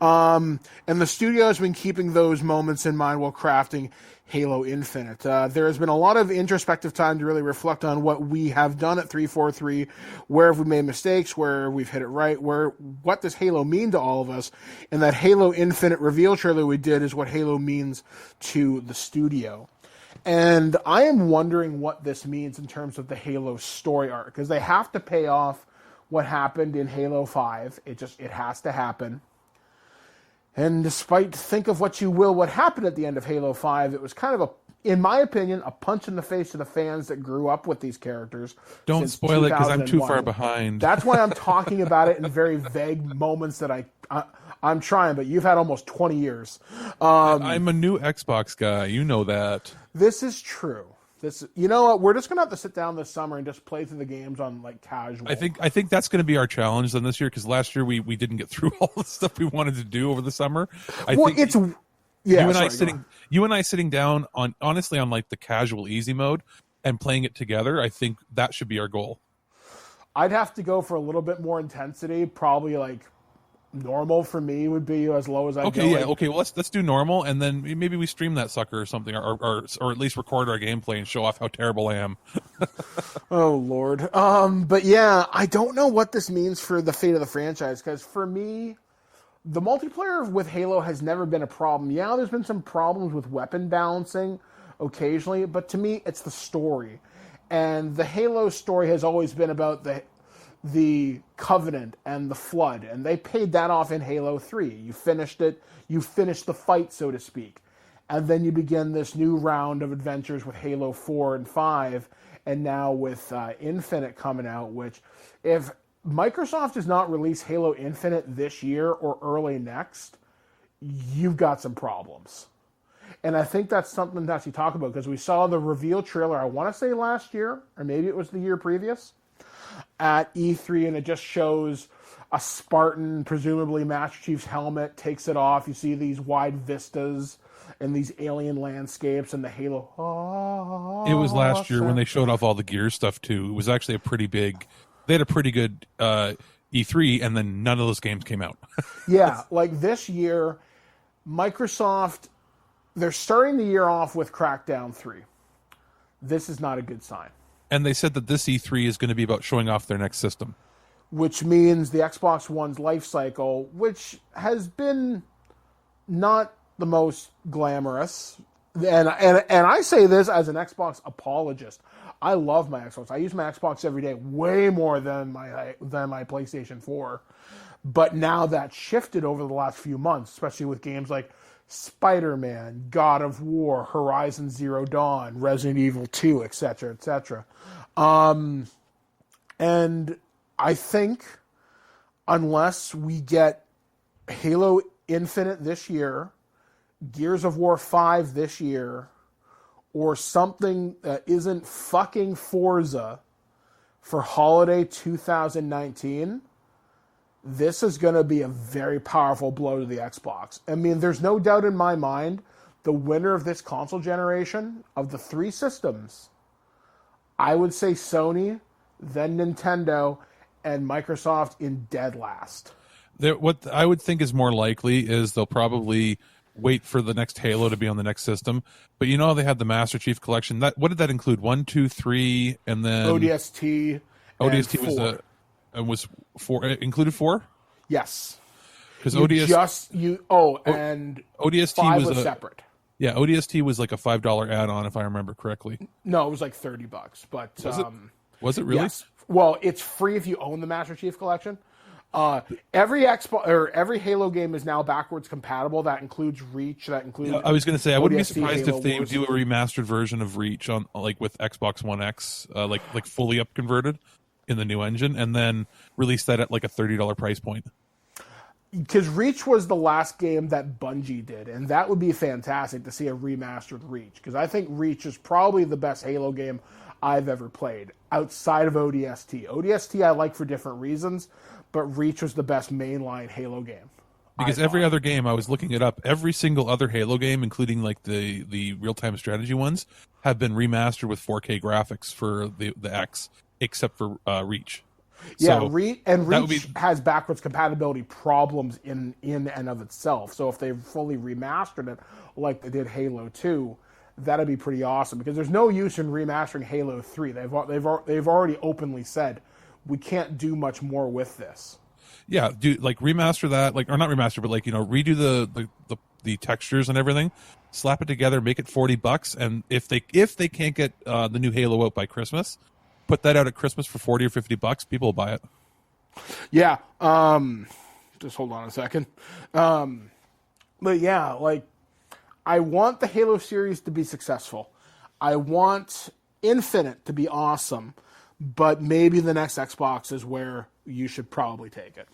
And the studio has been keeping those moments in mind while crafting Halo Infinite. There has been a lot of introspective time to really reflect on what we have done at 343, where have we made mistakes, where we've hit it right, what does Halo mean to all of us, and that Halo Infinite reveal trailer we did is what Halo means to the studio. And I am wondering what this means in terms of the Halo story arc, because they have to pay off what happened in Halo 5. It has to happen. And despite, think of what you will, what happened at the end of Halo 5, it was kind of in my opinion, a punch in the face to the fans that grew up with these characters. Don't spoil it, because I'm too far behind. That's why I'm talking about it in very vague moments that I'm trying, but you've had almost 20 years. I'm a new Xbox guy. You know that. This is true. You know what? We're just gonna have to sit down this summer and just play through the games on like casual. I think that's going to be our challenge then this year, because last year we didn't get through all the stuff we wanted to do over the summer. You and I sitting down on like the casual easy mode and playing it together. I think that should be our goal. I'd have to go for a little bit more intensity, probably like. Normal for me would be as low as I go. Okay, well let's do normal, and then maybe we stream that sucker or something, or at least record our gameplay and show off how terrible I am. Oh Lord. But yeah, I don't know what this means for the fate of the franchise, because for me, the multiplayer with Halo has never been a problem. Yeah, there's been some problems with weapon balancing occasionally, but to me, it's the story, and the Halo story has always been about the Covenant and the Flood, and they paid that off in Halo 3. You finished it, you finished the fight, so to speak. And then you begin this new round of adventures with Halo 4 and 5, and now with Infinite coming out, which, if Microsoft does not release Halo Infinite this year or early next, you've got some problems. And I think that's something to actually talk about, because we saw the reveal trailer, I want to say last year, or maybe it was the year previous, at E3, and it just shows a Spartan, presumably Master Chief's helmet, takes it off. You see these wide vistas and these alien landscapes and the Halo. It was last year when they showed off all the gear stuff too. It was actually they had a pretty good E3, and then none of those games came out. Yeah, like this year, Microsoft, they're starting the year off with Crackdown 3. This is not a good sign. And they said that this E3 is going to be about showing off their next system. Which means the Xbox One's life cycle, which has been not the most glamorous. And I say this as an Xbox apologist. I love my Xbox. I use my Xbox every day, way more than my PlayStation 4. But now that's shifted over the last few months, especially with games like Spider-Man, God of War, Horizon Zero Dawn, Resident Evil 2, etc., etc. And I think unless we get Halo Infinite this year, Gears of War 5 this year, or something that isn't fucking Forza for holiday 2019, this is going to be a very powerful blow to the Xbox. I mean, there's no doubt in my mind, the winner of this console generation, of the three systems, I would say Sony, then Nintendo, and Microsoft in dead last. What I would think is more likely is they'll probably wait for the next Halo to be on the next system. But you know, they had the Master Chief Collection. What did that include? 1, 2, 3, and then ODST. ODST was 4. Included 4? Yes. Because and ODST 5 was separate. Yeah, ODST was like a $5 add-on, if I remember correctly. No, it was like $30. But was it really? Yes. Well, it's free if you own the Master Chief Collection. Every Halo game is now backwards compatible. That includes Reach. That includes. I was going to say, I wouldn't be surprised Halo if they Wars. do a remastered version of Reach on like with Xbox One X, like fully up converted in the new engine, and then release that at like a $30 price point. Because Reach was the last game that Bungie did, and that would be fantastic to see a remastered Reach. Because I think Reach is probably the best Halo game I've ever played outside of ODST. ODST I like for different reasons, but Reach was the best mainline Halo game. Because every other game, I was looking it up, every single other Halo game, including like the real-time strategy ones, have been remastered with 4K graphics for the X, except for Reach. Yeah, so Reach has backwards compatibility problems in and of itself. So if they fully remastered it like they did Halo 2, that'd be pretty awesome. Because there's no use in remastering Halo 3. They've already openly said we can't do much more with this. Yeah, remaster that, or not remaster, but redo the textures and everything, slap it together, make it $40, and if they can't get the new Halo out by Christmas, put that out at Christmas for $40 or $50, people will buy it. Yeah. Just hold on a second. But yeah, I want the Halo series to be successful. I want Infinite to be awesome, but maybe the next Xbox is where you should probably take it.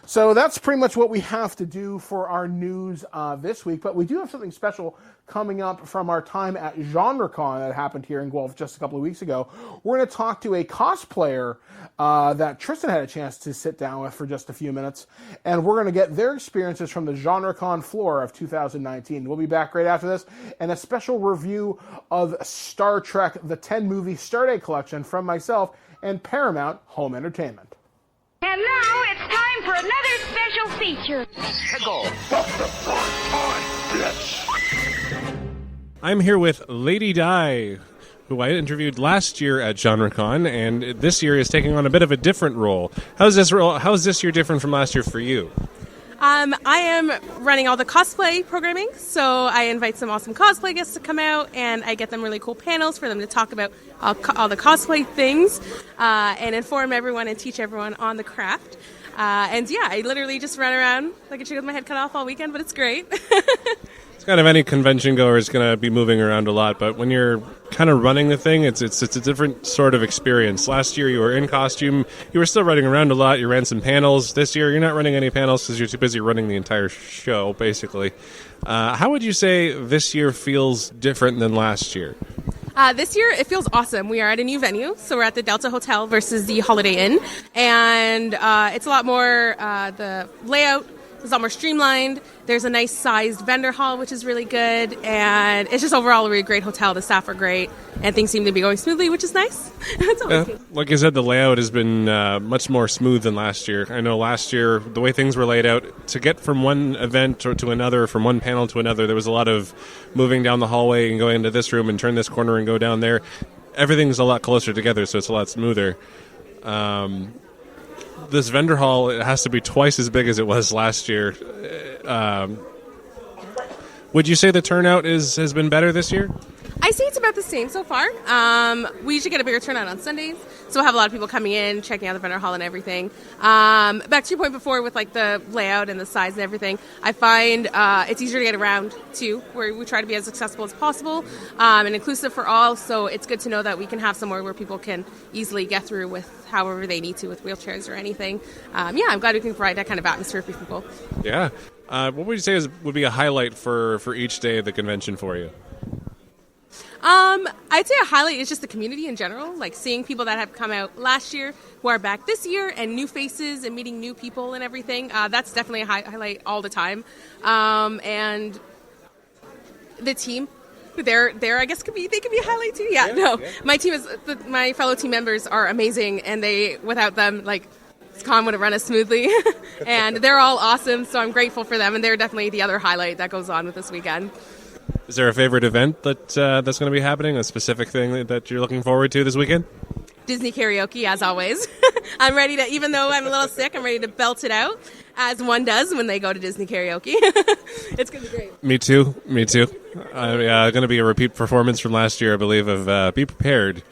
So that's pretty much what we have to do for our news this week. But we do have something special coming up from our time at GenreCon that happened here in Guelph just a couple of weeks ago. We're going to talk to a cosplayer that Tristan had a chance to sit down with for just a few minutes. And we're going to get their experiences from the GenreCon floor of 2019. We'll be back right after this. And a special review of Star Trek, the 10-movie Stardate collection from myself and Paramount Home Entertainment. And now it's time for another special feature. I'm here with Lady Di, who I interviewed last year at GenreCon, and this year is taking on a bit of a different role. How's this year different from last year for you? I am running all the cosplay programming, so I invite some awesome cosplay guests to come out, and I get them really cool panels for them to talk about all the cosplay things and inform everyone and teach everyone on the craft. And yeah, I literally just run around like a chicken with my head cut off all weekend, but it's great. It's kind of any convention goer is going to be moving around a lot, but when you're kind of running the thing, it's a different sort of experience. Last year you were in costume, you were still running around a lot, you ran some panels. This year you're not running any panels because you're too busy running the entire show, basically. How would you say this year feels different than last year? This year, it feels awesome. We are at a new venue, so we're at the Delta Hotel versus the Holiday Inn, and it's a lot more, the layout is a lot more streamlined. There's a nice sized vendor hall, which is really good, and it's just overall a really great hotel. The staff are great, and things seem to be going smoothly, which is nice. It's always good. Like I said, the layout has been much more smooth than last year. I know last year, the way things were laid out, to get from one event to another, from one panel to another, there was a lot of moving down the hallway and going into this room and turn this corner and go down there. Everything's a lot closer together, so it's a lot smoother. This vendor hall, it has to be twice as big as it was last year. Would you say the turnout has been better this year? I say it's about the same so far. We usually get a bigger turnout on Sundays, so we'll have a lot of people coming in, checking out the vendor hall and everything. Back to your point before with the layout and the size and everything, I find it's easier to get around too, where we try to be as accessible as possible and inclusive for all, so it's good to know that we can have somewhere where people can easily get through with however they need to with wheelchairs or anything. I'm glad we can provide that kind of atmosphere for people. Yeah. What would you say would be a highlight for each day of the convention for you? I'd say a highlight is just the community in general, like seeing people that have come out last year who are back this year and new faces and meeting new people and everything. That's definitely a highlight all the time. And the team, they're I guess they could be a highlight too. Yeah. My team my fellow team members are amazing, and without them, this con wouldn't run as smoothly. And they're all awesome, so I'm grateful for them, and they're definitely the other highlight that goes on with this weekend. Is there a favorite event that's going to be happening, a specific thing that you're looking forward to this weekend? Disney karaoke, as always. I'm ready to, even though I'm a little sick, I'm ready to belt it out, as one does when they go to Disney karaoke. It's going to be great. Me too. Going to be a repeat performance from last year, I believe, of Be Prepared.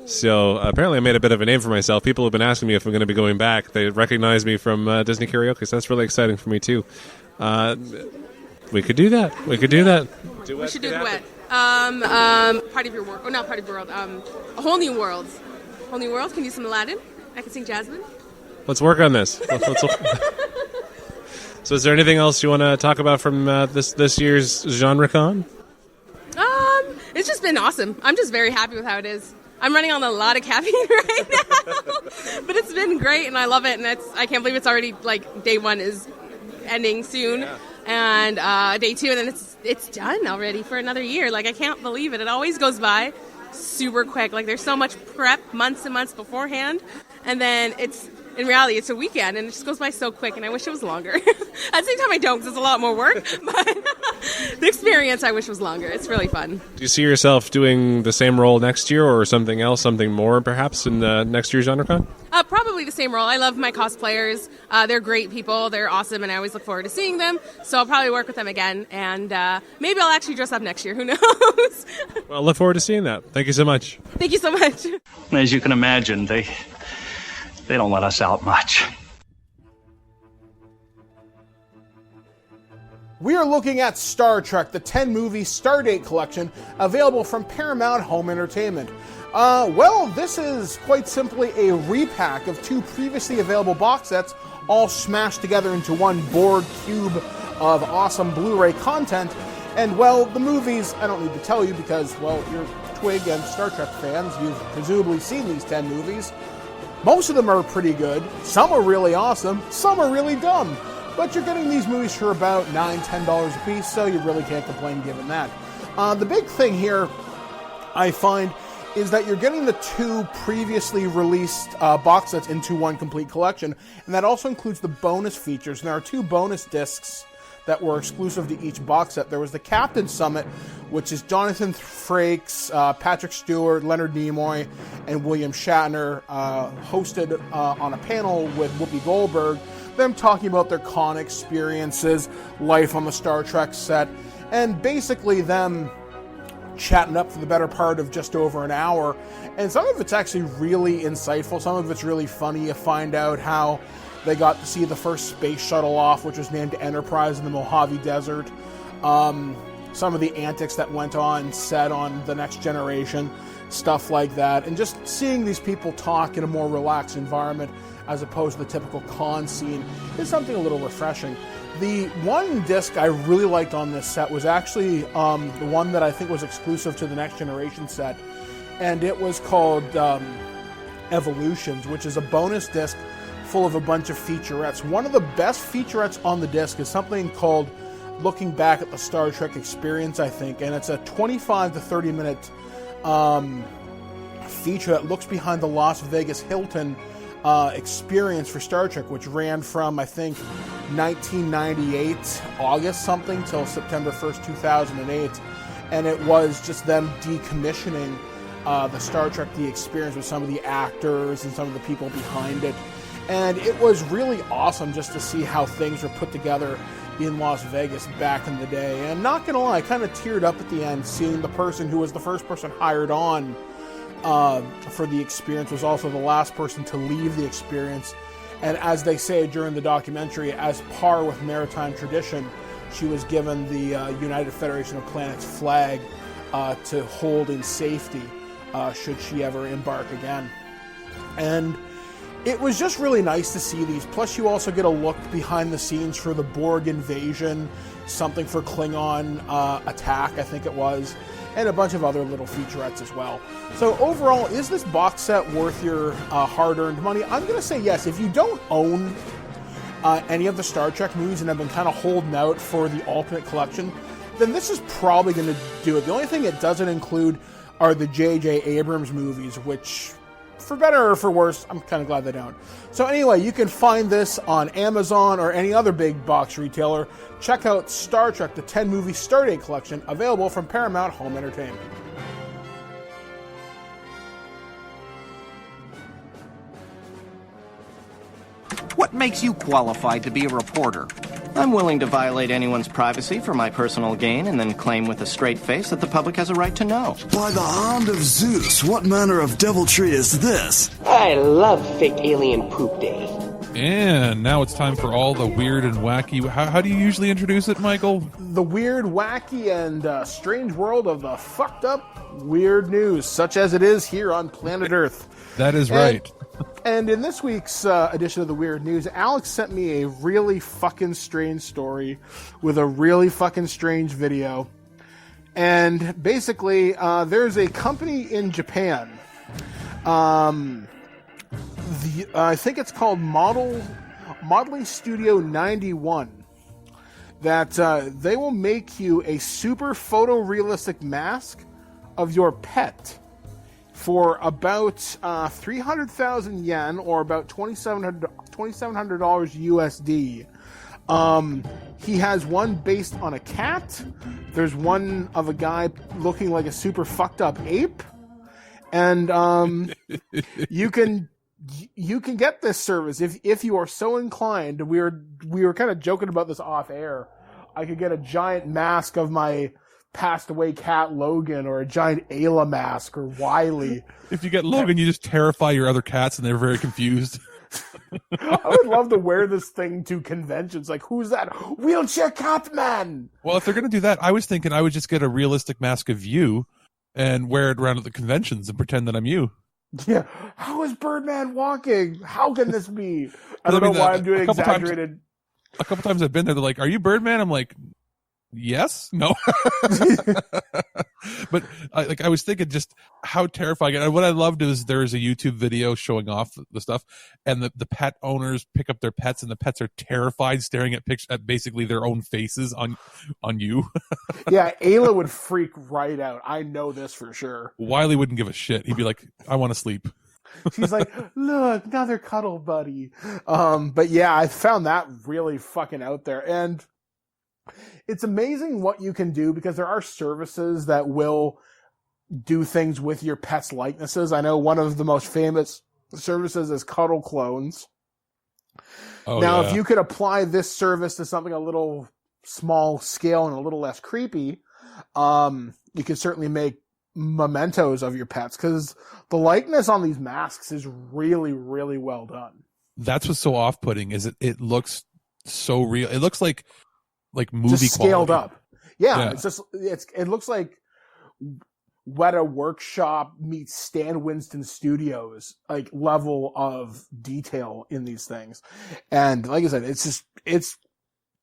So apparently I made a bit of a name for myself. People have been asking me if I'm going to be going back. They recognize me from Disney karaoke, so that's really exciting for me too. We could do that. We should do a duet. Part of your world. Oh, not part of your world. A whole new world. Whole new world. Can you do some Aladdin? I can sing Jasmine. Let's work on this. So is there anything else you want to talk about from this year's GenreCon? It's just been awesome. I'm just very happy with how it is. I'm running on a lot of caffeine right now. But it's been great, and I love it. And I can't believe it's already, day one is ending soon, and day 2, and then it's done already for another year. Like, I can't believe it. It always goes by super quick. Like, there's so much prep months and months beforehand, and then in reality, it's a weekend, and it just goes by so quick, and I wish it was longer. At the same time, I don't, because it's a lot more work, but the experience I wish was longer. It's really fun. Do you see yourself doing the same role next year, or something else, something more, perhaps, in next year's GenreCon? Probably the same role. I love my cosplayers. They're great people. They're awesome, and I always look forward to seeing them, so I'll probably work with them again, and maybe I'll actually dress up next year. Who knows? Well, look forward to seeing that. Thank you so much. Thank you so much. As you can imagine, they don't let us out much. We are looking at Star Trek, the 10-movie Stardate collection, available from Paramount Home Entertainment. Well, this is quite simply a repack of 2 previously available box sets, all smashed together into one Borg cube of awesome Blu-ray content. And, well, the movies, I don't need to tell you because, well, you're TWIG and Star Trek fans. You've presumably seen these 10 movies. Most of them are pretty good. Some are really awesome. Some are really dumb. But you're getting these movies for about $9, $10 a piece, so you really can't complain given that. The big thing here, I find, is that you're getting the 2 previously released box sets into one complete collection, and that also includes the bonus features. And there are 2 bonus discs that were exclusive to each box set. There was the Captain Summit, which is Jonathan Frakes, Patrick Stewart, Leonard Nimoy, and William Shatner, hosted on a panel with Whoopi Goldberg, them talking about their con experiences, life on the Star Trek set, and basically them chatting up for the better part of just over an hour. And some of it's actually really insightful. Some of it's really funny. You find out how they got to see the first space shuttle off, which was named Enterprise in the Mojave Desert. Some of the antics that went on set on The Next Generation, stuff like that. And just seeing these people talk in a more relaxed environment as opposed to the typical con scene is something a little refreshing. The one disc I really liked on this set was actually the one that I think was exclusive to the Next Generation set, and it was called Evolutions, which is a bonus disc full of a bunch of featurettes. One of the best featurettes on the disc is something called Looking Back at the Star Trek Experience, I think, and it's a 25 to 30 minute feature that looks behind the Las Vegas Hilton experience for Star Trek, which ran from, I think, 1998, August something, till September 1st, 2008. And it was just them decommissioning the Star Trek The Experience with some of the actors and some of the people behind it. And it was really awesome just to see how things were put together in Las Vegas back in the day. And I'm not going to lie, I kind of teared up at the end seeing the person who was the first person hired on for the experience was also the last person to leave the experience. And as they say during the documentary, as par with maritime tradition, she was given the United Federation of Planets flag to hold in safety should she ever embark again. And it was just really nice to see these. Plus, you also get a look behind the scenes for the Borg invasion, something for Klingon attack, I think it was, and a bunch of other little featurettes as well. So overall, is this box set worth your hard-earned money? I'm going to say yes. If you don't own any of the Star Trek movies and have been kind of holding out for the Ultimate Collection, then this is probably going to do it. The only thing it doesn't include are the J.J. Abrams movies, which, for better or for worse, I'm kind of glad they don't. So anyway, you can find this on Amazon or any other big box retailer. Check out Star Trek, the 10-movie Stardate collection, available from Paramount Home Entertainment. What makes you qualified to be a reporter? I'm willing to violate anyone's privacy for my personal gain and then claim with a straight face that the public has a right to know. By the hand of Zeus, what manner of deviltry is this? I love fake alien poop day. And now it's time for all the weird and wacky. How do you usually introduce it, Michael? The weird, wacky, and strange world of the fucked up weird news, such as it is here on planet Earth. That is right. And in this week's edition of the Weird News, Alex sent me a really fucking strange story with a really fucking strange video. And basically, there's a company in Japan. I think it's called Modeling Studio 91. that they will make you a super photorealistic mask of your pet for about 300,000 yen, or about $2,700 USD. He has one based on a cat. There's one of a guy looking like a super fucked up ape. And you can get this service if you are so inclined. We were kind of joking about this off air. I could get a giant mask of my passed away cat Logan, or a giant Ayla mask, or Wiley. If you get Logan, you just terrify your other cats and they're very confused. I would love to wear this thing to conventions. Like, who's that? Wheelchair cat man! Well, if they're going to do that, I was thinking I would just get a realistic mask of you and wear it around at the conventions and pretend that I'm you. Yeah. How is Birdman walking? How can this be? I don't know why I'm doing exaggerated. A couple times I've been there, they're like, "Are you Birdman?" I'm like, yes, no. But I was thinking just how terrifying. And what I loved is there is a YouTube video showing off the stuff, and the pet owners pick up their pets, and the pets are terrified, staring at basically their own faces on you. Yeah, Ayla would freak right out. I know this for sure. Wiley wouldn't give a shit. He'd be like, "I want to sleep." She's like, "Look, another cuddle buddy." But yeah, I found that really fucking out there. And it's amazing what you can do, because there are services that will do things with your pet's likenesses. I know one of the most famous services is Cuddle Clones. Now, if you could apply this service to something a little small scale and a little less creepy, you could certainly make mementos of your pets, because the likeness on these masks is really, really well done. That's what's so off-putting, is it looks so real. It looks like movie just scaled quality. up. Yeah, it looks like Weta Workshop meets Stan Winston Studios like level of detail in these things. And like I said, it's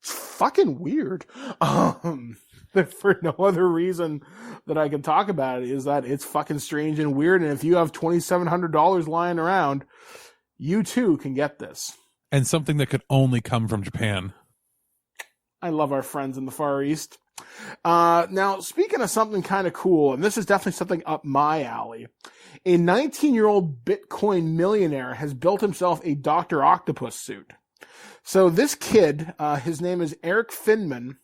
fucking weird. For no other reason that I can talk about it, is that it's fucking strange and weird. And if you have $2,700 lying around, you too can get this. And something that could only come from Japan. I love our friends in the Far East. Now, speaking of something kind of cool, and this is definitely something up my alley, a 19-year-old Bitcoin millionaire has built himself a Dr. Octopus suit. So this kid, his name is Eric Finman,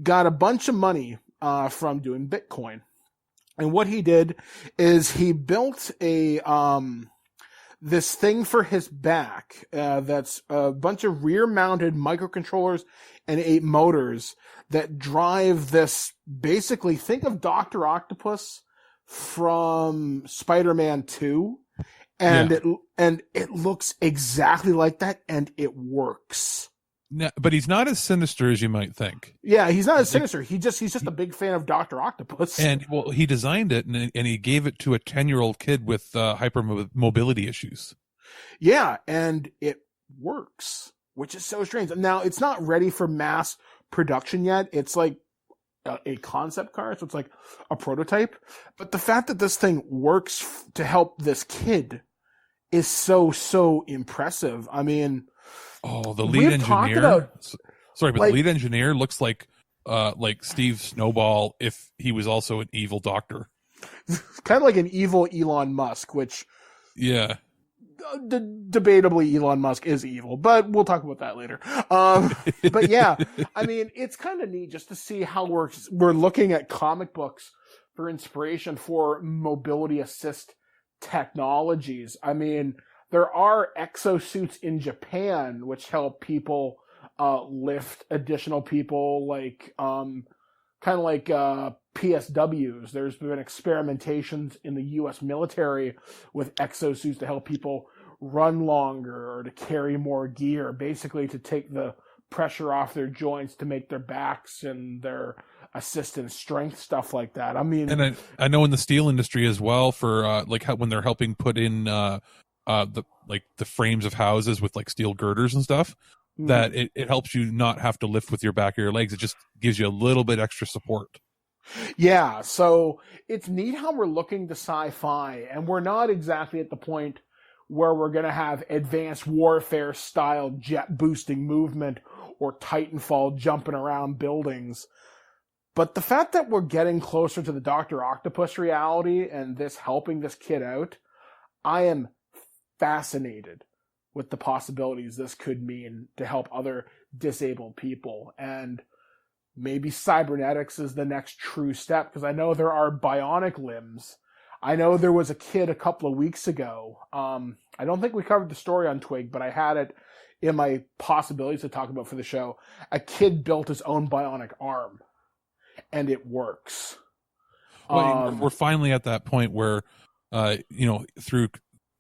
got a bunch of money from doing Bitcoin. And what he did is he built this thing for his back that's a bunch of rear-mounted microcontrollers and 8 motors that drive this. Basically, think of Dr. Octopus from Spider-Man 2, and it looks exactly like that, and it works. No, but he's not as sinister as you might think. Yeah, he's not as sinister. He's just a big fan of Dr. Octopus. And well, he designed it and he gave it to a 10-year-old kid with hypermobility issues. Yeah, and it works, which is so strange. Now, it's not ready for mass production yet. It's like a concept car, so it's like a prototype. But the fact that this thing works to help this kid is so impressive. I mean, the lead engineer. The lead engineer looks like Steve Snowball if he was also an evil doctor. Kind of like an evil Elon Musk, which debatably Elon Musk is evil, but we'll talk about that later. But yeah, I mean, it's kind of neat just to see how we're looking at comic books for inspiration for mobility assist technologies. I mean, there are exosuits in Japan which help people lift additional people, like kind of like PSWs. There's been experimentations in the U.S. military with exosuits to help people run longer or to carry more gear, basically to take the pressure off their joints, to make their backs and their assist in strength, stuff like that. I mean, and I know in the steel industry as well, for when they're helping put in the frames of houses with like steel girders and stuff, that it helps you not have to lift with your back or your legs. It just gives you a little bit extra support. Yeah, so it's neat how we're looking to sci-fi, and we're not exactly at the point where we're going to have advanced warfare style jet boosting movement or Titanfall jumping around buildings. But the fact that we're getting closer to the Dr. Octopus reality and this helping this kid out, I am fascinated with the possibilities this could mean to help other disabled people. And maybe cybernetics is the next true step, because I know there are bionic limbs. I know there was a kid a couple of weeks ago. I don't think we covered the story on Twig, but I had it in my possibilities to talk about for the show. A kid built his own bionic arm, and it works. Well, we're finally at that point where, through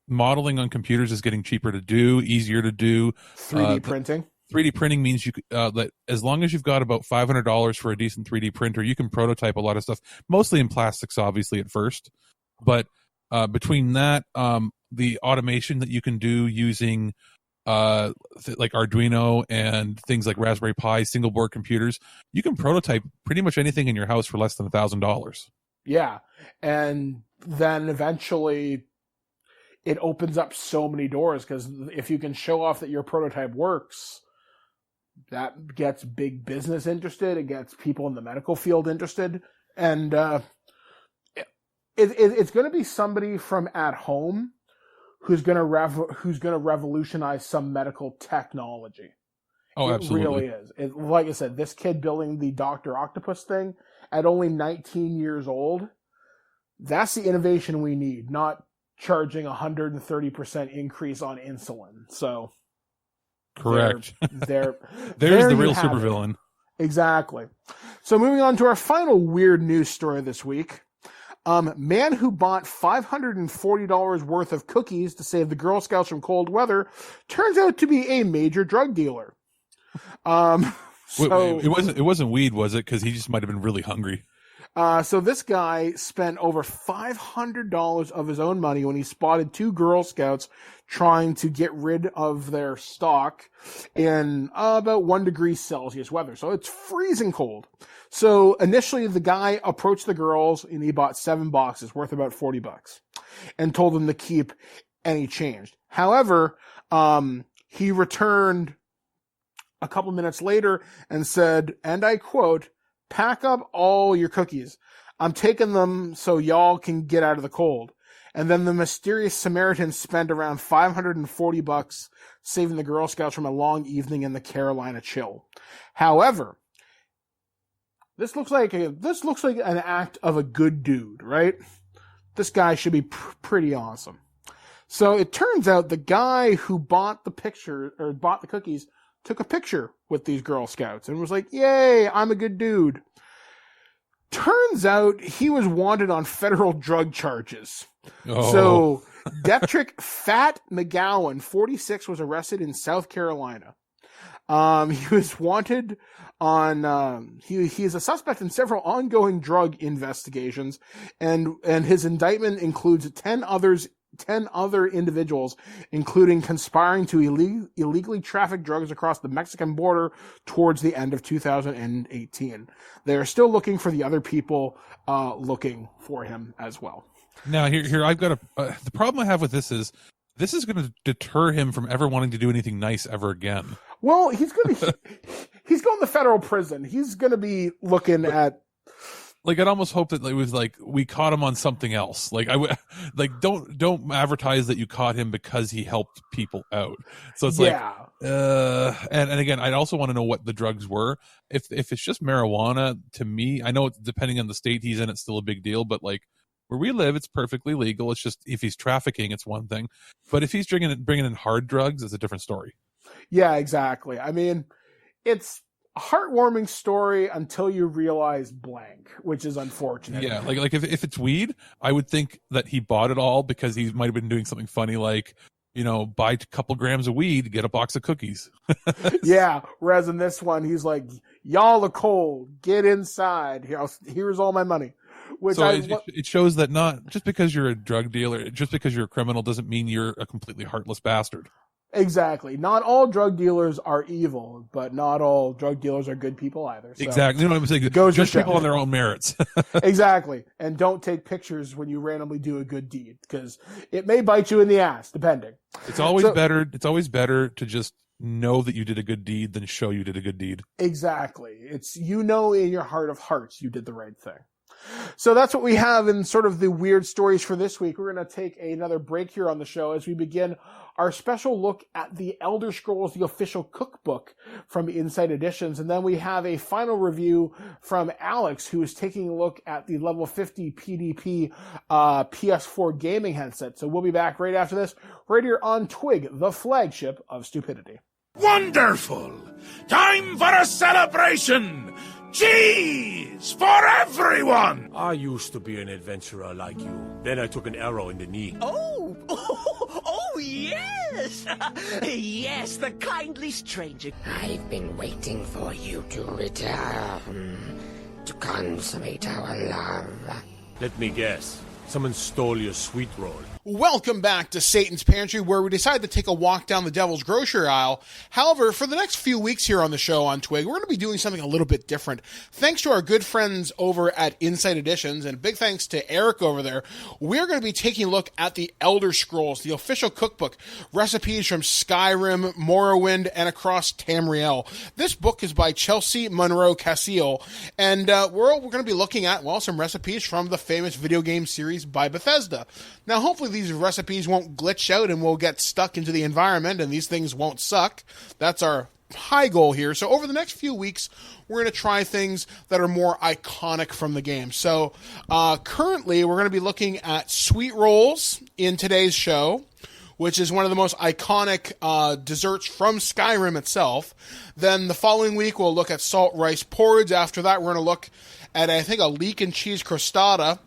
modeling on computers is getting cheaper to do, easier to do. 3D printing. 3D printing means you that as long as you've got about $500 for a decent 3D printer, you can prototype a lot of stuff, mostly in plastics, obviously at first. But between that, the automation that you can do using like Arduino and things like Raspberry Pi, single board computers, you can prototype pretty much anything in your house for less than $1,000. Yeah, and then eventually it opens up so many doors, because if you can show off that your prototype works, that gets big business interested. It gets people in the medical field interested. And it's going to be somebody from at home who's going to revolutionize some medical technology. Oh, absolutely. It really is. Like I said, this kid building the Dr. Octopus thing at only 19 years old, that's the innovation we need, not charging 130% increase on insulin. So correct. There's the real supervillain. Exactly. So moving on to our final weird news story this week. Man who bought $540 worth of cookies to save the Girl Scouts from cold weather turns out to be a major drug dealer. It wasn't weed, was it? Because he just might have been really hungry. So this guy spent over $500 of his own money when he spotted two Girl Scouts trying to get rid of their stock in about 1 degree Celsius weather. So it's freezing cold. So initially the guy approached the girls and he bought 7 boxes worth about $40 and told them to keep any change. However, he returned a couple minutes later and said, and I quote, "Pack up all your cookies. I'm taking them so y'all can get out of the cold." And then the mysterious Samaritan spent around $540 saving the Girl Scouts from a long evening in the Carolina chill. However, this looks like an act of a good dude, right? This guy should be pretty awesome. So it turns out the guy who bought the cookies took a picture with these Girl Scouts and was like, "Yay, I'm a good dude." Turns out he was wanted on federal drug charges. Oh. So Detrick Fat McGowan, 46, was arrested in South Carolina. He was wanted on, he is a suspect in several ongoing drug investigations, and his indictment includes 10 other individuals, including conspiring to illegally traffic drugs across the Mexican border towards the end of 2018. They are still looking for the other people looking for him as well. Now, here I've got the problem I have with this is going to deter him from ever wanting to do anything nice ever again. Well, he's going to federal prison. He's going to be looking at. Like, I'd almost hope that it was like we caught him on something else. Like don't advertise that you caught him because he helped people out. So it's and again, I'd also want to know what the drugs were. If it's just marijuana, to me, I know depending on the state he's in, it's still a big deal. But like where we live, it's perfectly legal. It's just if he's trafficking, it's one thing. But if he's bringing in hard drugs, it's a different story. Yeah, exactly. I mean, it's a heartwarming story until you realize blank, which is unfortunate. Yeah, like if it's weed, I would think that he bought it all because he might have been doing something funny, like, buy a couple grams of weed, get a box of cookies. Yeah, whereas in this one, he's like, "Y'all are cold. Get inside. Here's all my money." Which so it shows that not just because you're a drug dealer, just because you're a criminal, doesn't mean you're a completely heartless bastard. Exactly. Not all drug dealers are evil, but not all drug dealers are good people either. So exactly. You know what I'm saying? Just people on their own merits. Exactly. And don't take pictures when you randomly do a good deed, because it may bite you in the ass, depending. It's always better to just know that you did a good deed than show you did a good deed. Exactly. It's, in your heart of hearts, you did the right thing. So that's what we have in sort of the weird stories for this week. We're going to take another break here on the show as we begin our special look at the Elder Scrolls, the official cookbook from Inside Editions. And then we have a final review from Alex, who is taking a look at the level 50 PDP PS4 gaming headset. So we'll be back right after this, right here on TWIG, the flagship of stupidity. Wonderful! Time for a celebration! Cheese for everyone! I used to be an adventurer like you. Then I took an arrow in the knee. Oh, yes! Yes, the kindly stranger. I've been waiting for you to return, to consummate our love. Let me guess. Someone stole your sweet roll. Welcome back to Satan's Pantry, where we decided to take a walk down the devil's grocery aisle. However, for the next few weeks here on the show on TWIG, we're going to be doing something a little bit different. Thanks to our good friends over at Inside Editions, and big thanks to Eric over there, we're going to be taking a look at the Elder Scrolls, the official cookbook, recipes from Skyrim, Morrowind, and across Tamriel. This book is by Chelsea Monroe Cassile, and we're going to be looking at, well, some recipes from the famous video game series by Bethesda. Now, hopefully these recipes won't glitch out and we'll get stuck into the environment and these things won't suck. That's our high goal here. So over the next few weeks, we're going to try things that are more iconic from the game. So currently, we're going to be looking at sweet rolls in today's show, which is one of the most iconic desserts from Skyrim itself. Then the following week, we'll look at salt rice porridge. After that, we're going to look at, I think, a leek and cheese crostata.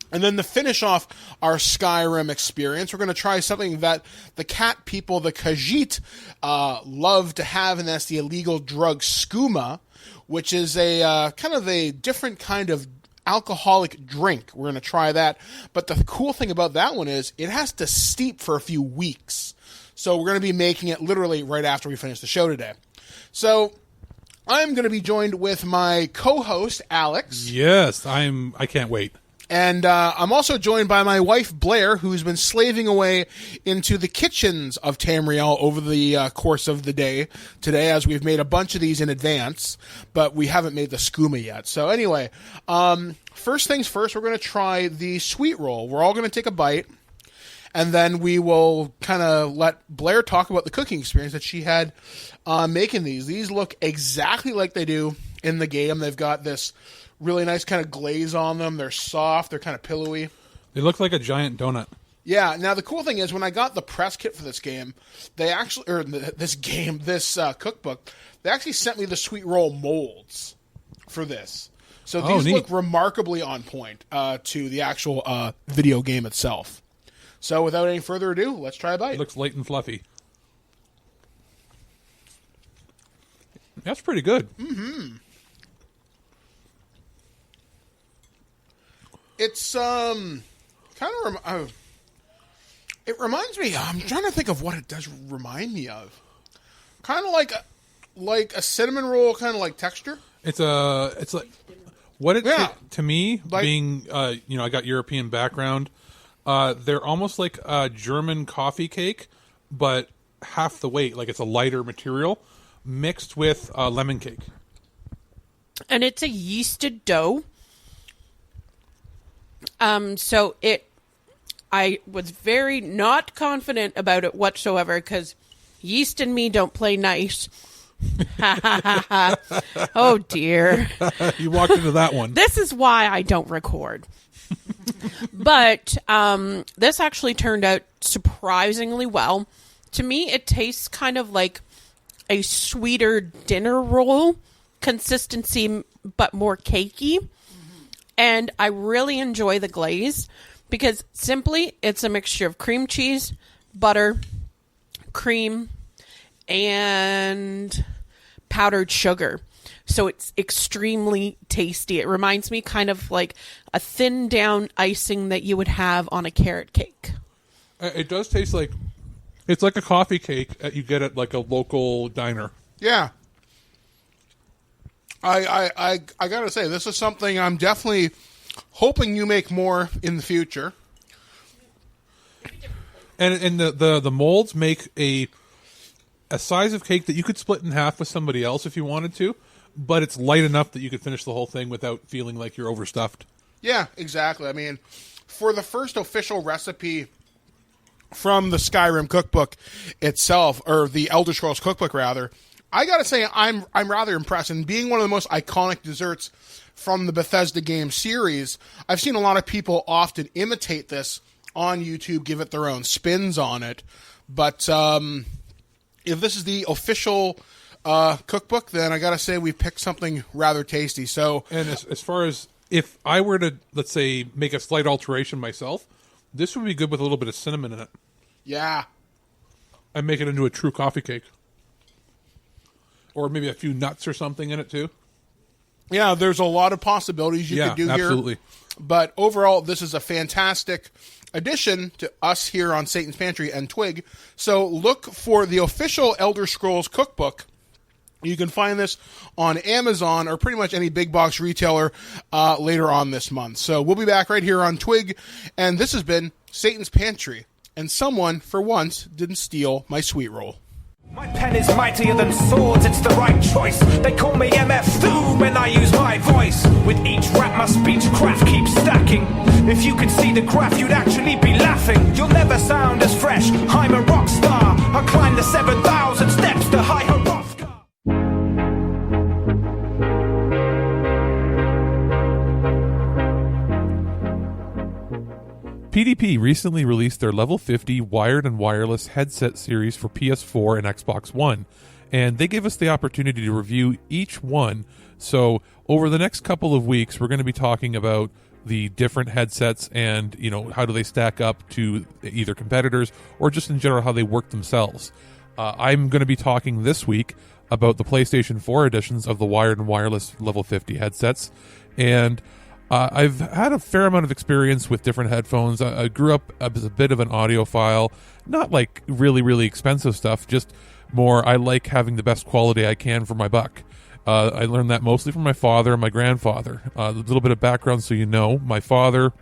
And then to finish off our Skyrim experience, we're going to try something that the cat people, the Khajiit, love to have, and that's the illegal drug skooma, which is a kind of a different kind of alcoholic drink. We're going to try that. But the cool thing about that one is it has to steep for a few weeks. So we're going to be making it literally right after we finish the show today. So I'm going to be joined with my co-host, Alex. Yes, I can't wait. And I'm also joined by my wife, Blair, who's been slaving away into the kitchens of Tamriel over the course of the day today, as we've made a bunch of these in advance, but we haven't made the skooma yet. So anyway, first things first, we're going to try the sweet roll. We're all going to take a bite, and then we will kind of let Blair talk about the cooking experience that she had making these. These look exactly like they do in the game. They've got this really nice kind of glaze on them. They're soft. They're kind of pillowy. They look like a giant donut. Yeah. Now, the cool thing is when I got the press kit for this game, this cookbook, they actually sent me the sweet roll molds for this. So these look remarkably on point to the actual video game itself. So without any further ado, let's try a bite. It looks light and fluffy. That's pretty good. Mm-hmm. It's kind of it reminds me. I'm trying to think of what it does remind me of. Kind of like a cinnamon roll, kind of like texture. It's like what it to me, like, being I got European background. They're almost like a German coffee cake, but half the weight. Like it's a lighter material mixed with lemon cake. And it's a yeasted dough. So I was very not confident about it whatsoever because yeast and me don't play nice. Oh dear. You walked into that one. This is why I don't record. But this actually turned out surprisingly well. To me, it tastes kind of like a sweeter dinner roll consistency, but more cakey. And I really enjoy the glaze because simply it's a mixture of cream cheese, butter, cream, and powdered sugar. So it's extremely tasty. It reminds me kind of like a thin down icing that you would have on a carrot cake. It does taste like it's like a coffee cake that you get at like a local diner. Yeah. I gotta say, this is something I'm definitely hoping you make more in the future. And the molds make a a size of cake that you could split in half with somebody else if you wanted to, but it's light enough that you could finish the whole thing without feeling like you're overstuffed. Yeah, exactly. I mean, for the first official recipe from the Skyrim cookbook itself, or the Elder Scrolls cookbook rather, I gotta say I'm rather impressed. And being one of the most iconic desserts from the Bethesda game series, I've seen a lot of people often imitate this on YouTube, give it their own spins on it. But if this is the official cookbook, then I gotta say we picked something rather tasty. So, and as far as if I were to, let's say, make a slight alteration myself, this would be good with a little bit of cinnamon in it. Yeah. And make it into a true coffee cake. Or maybe a few nuts or something in it too. Yeah, there's a lot of possibilities you could do absolutely. here. But overall, this is a fantastic addition to us here on Satan's Pantry and TWIG. So look for the official Elder Scrolls cookbook. You can find this on Amazon or pretty much any big box retailer later on this month. So we'll be back right here on TWIG. And this has been Satan's Pantry. And someone, for once, didn't steal my sweet roll. My pen is mightier than swords, it's the right choice. They call me MF Doom and I use my voice. With each rap my speech craft keeps stacking. If you could see the graph you'd actually be laughing. You'll never sound as fresh, I'm a rock star. I climbed the 7,000 steps to high Hrothgar. PDP recently released their Level 50 wired and wireless headset series for PS4 and Xbox One, and they gave us the opportunity to review each one. So over the next couple of weeks, we're going to be talking about the different headsets and, you know, how do they stack up to either competitors or just in general how they work themselves. I'm going to be talking this week about the PlayStation 4 editions of the wired and wireless Level 50 headsets, and I've had a fair amount of experience with different headphones. I grew up as a bit of an audiophile, not like really, really expensive stuff, just more I like having the best quality I can for my buck. I learned that mostly from my father and my grandfather. A little bit of background so you know, my father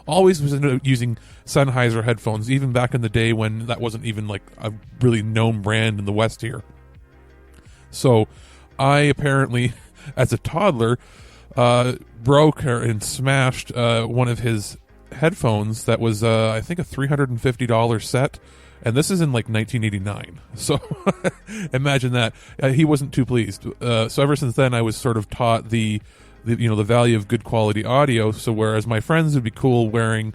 always was using Sennheiser headphones, even back in the day when that wasn't even like a really known brand in the West here. So I apparently, as a toddler, broke and smashed one of his headphones that was I think a $350 set, and this is in like 1989, so imagine that. He wasn't too pleased, so ever since then I was sort of taught the value of good quality audio. So whereas my friends would be cool wearing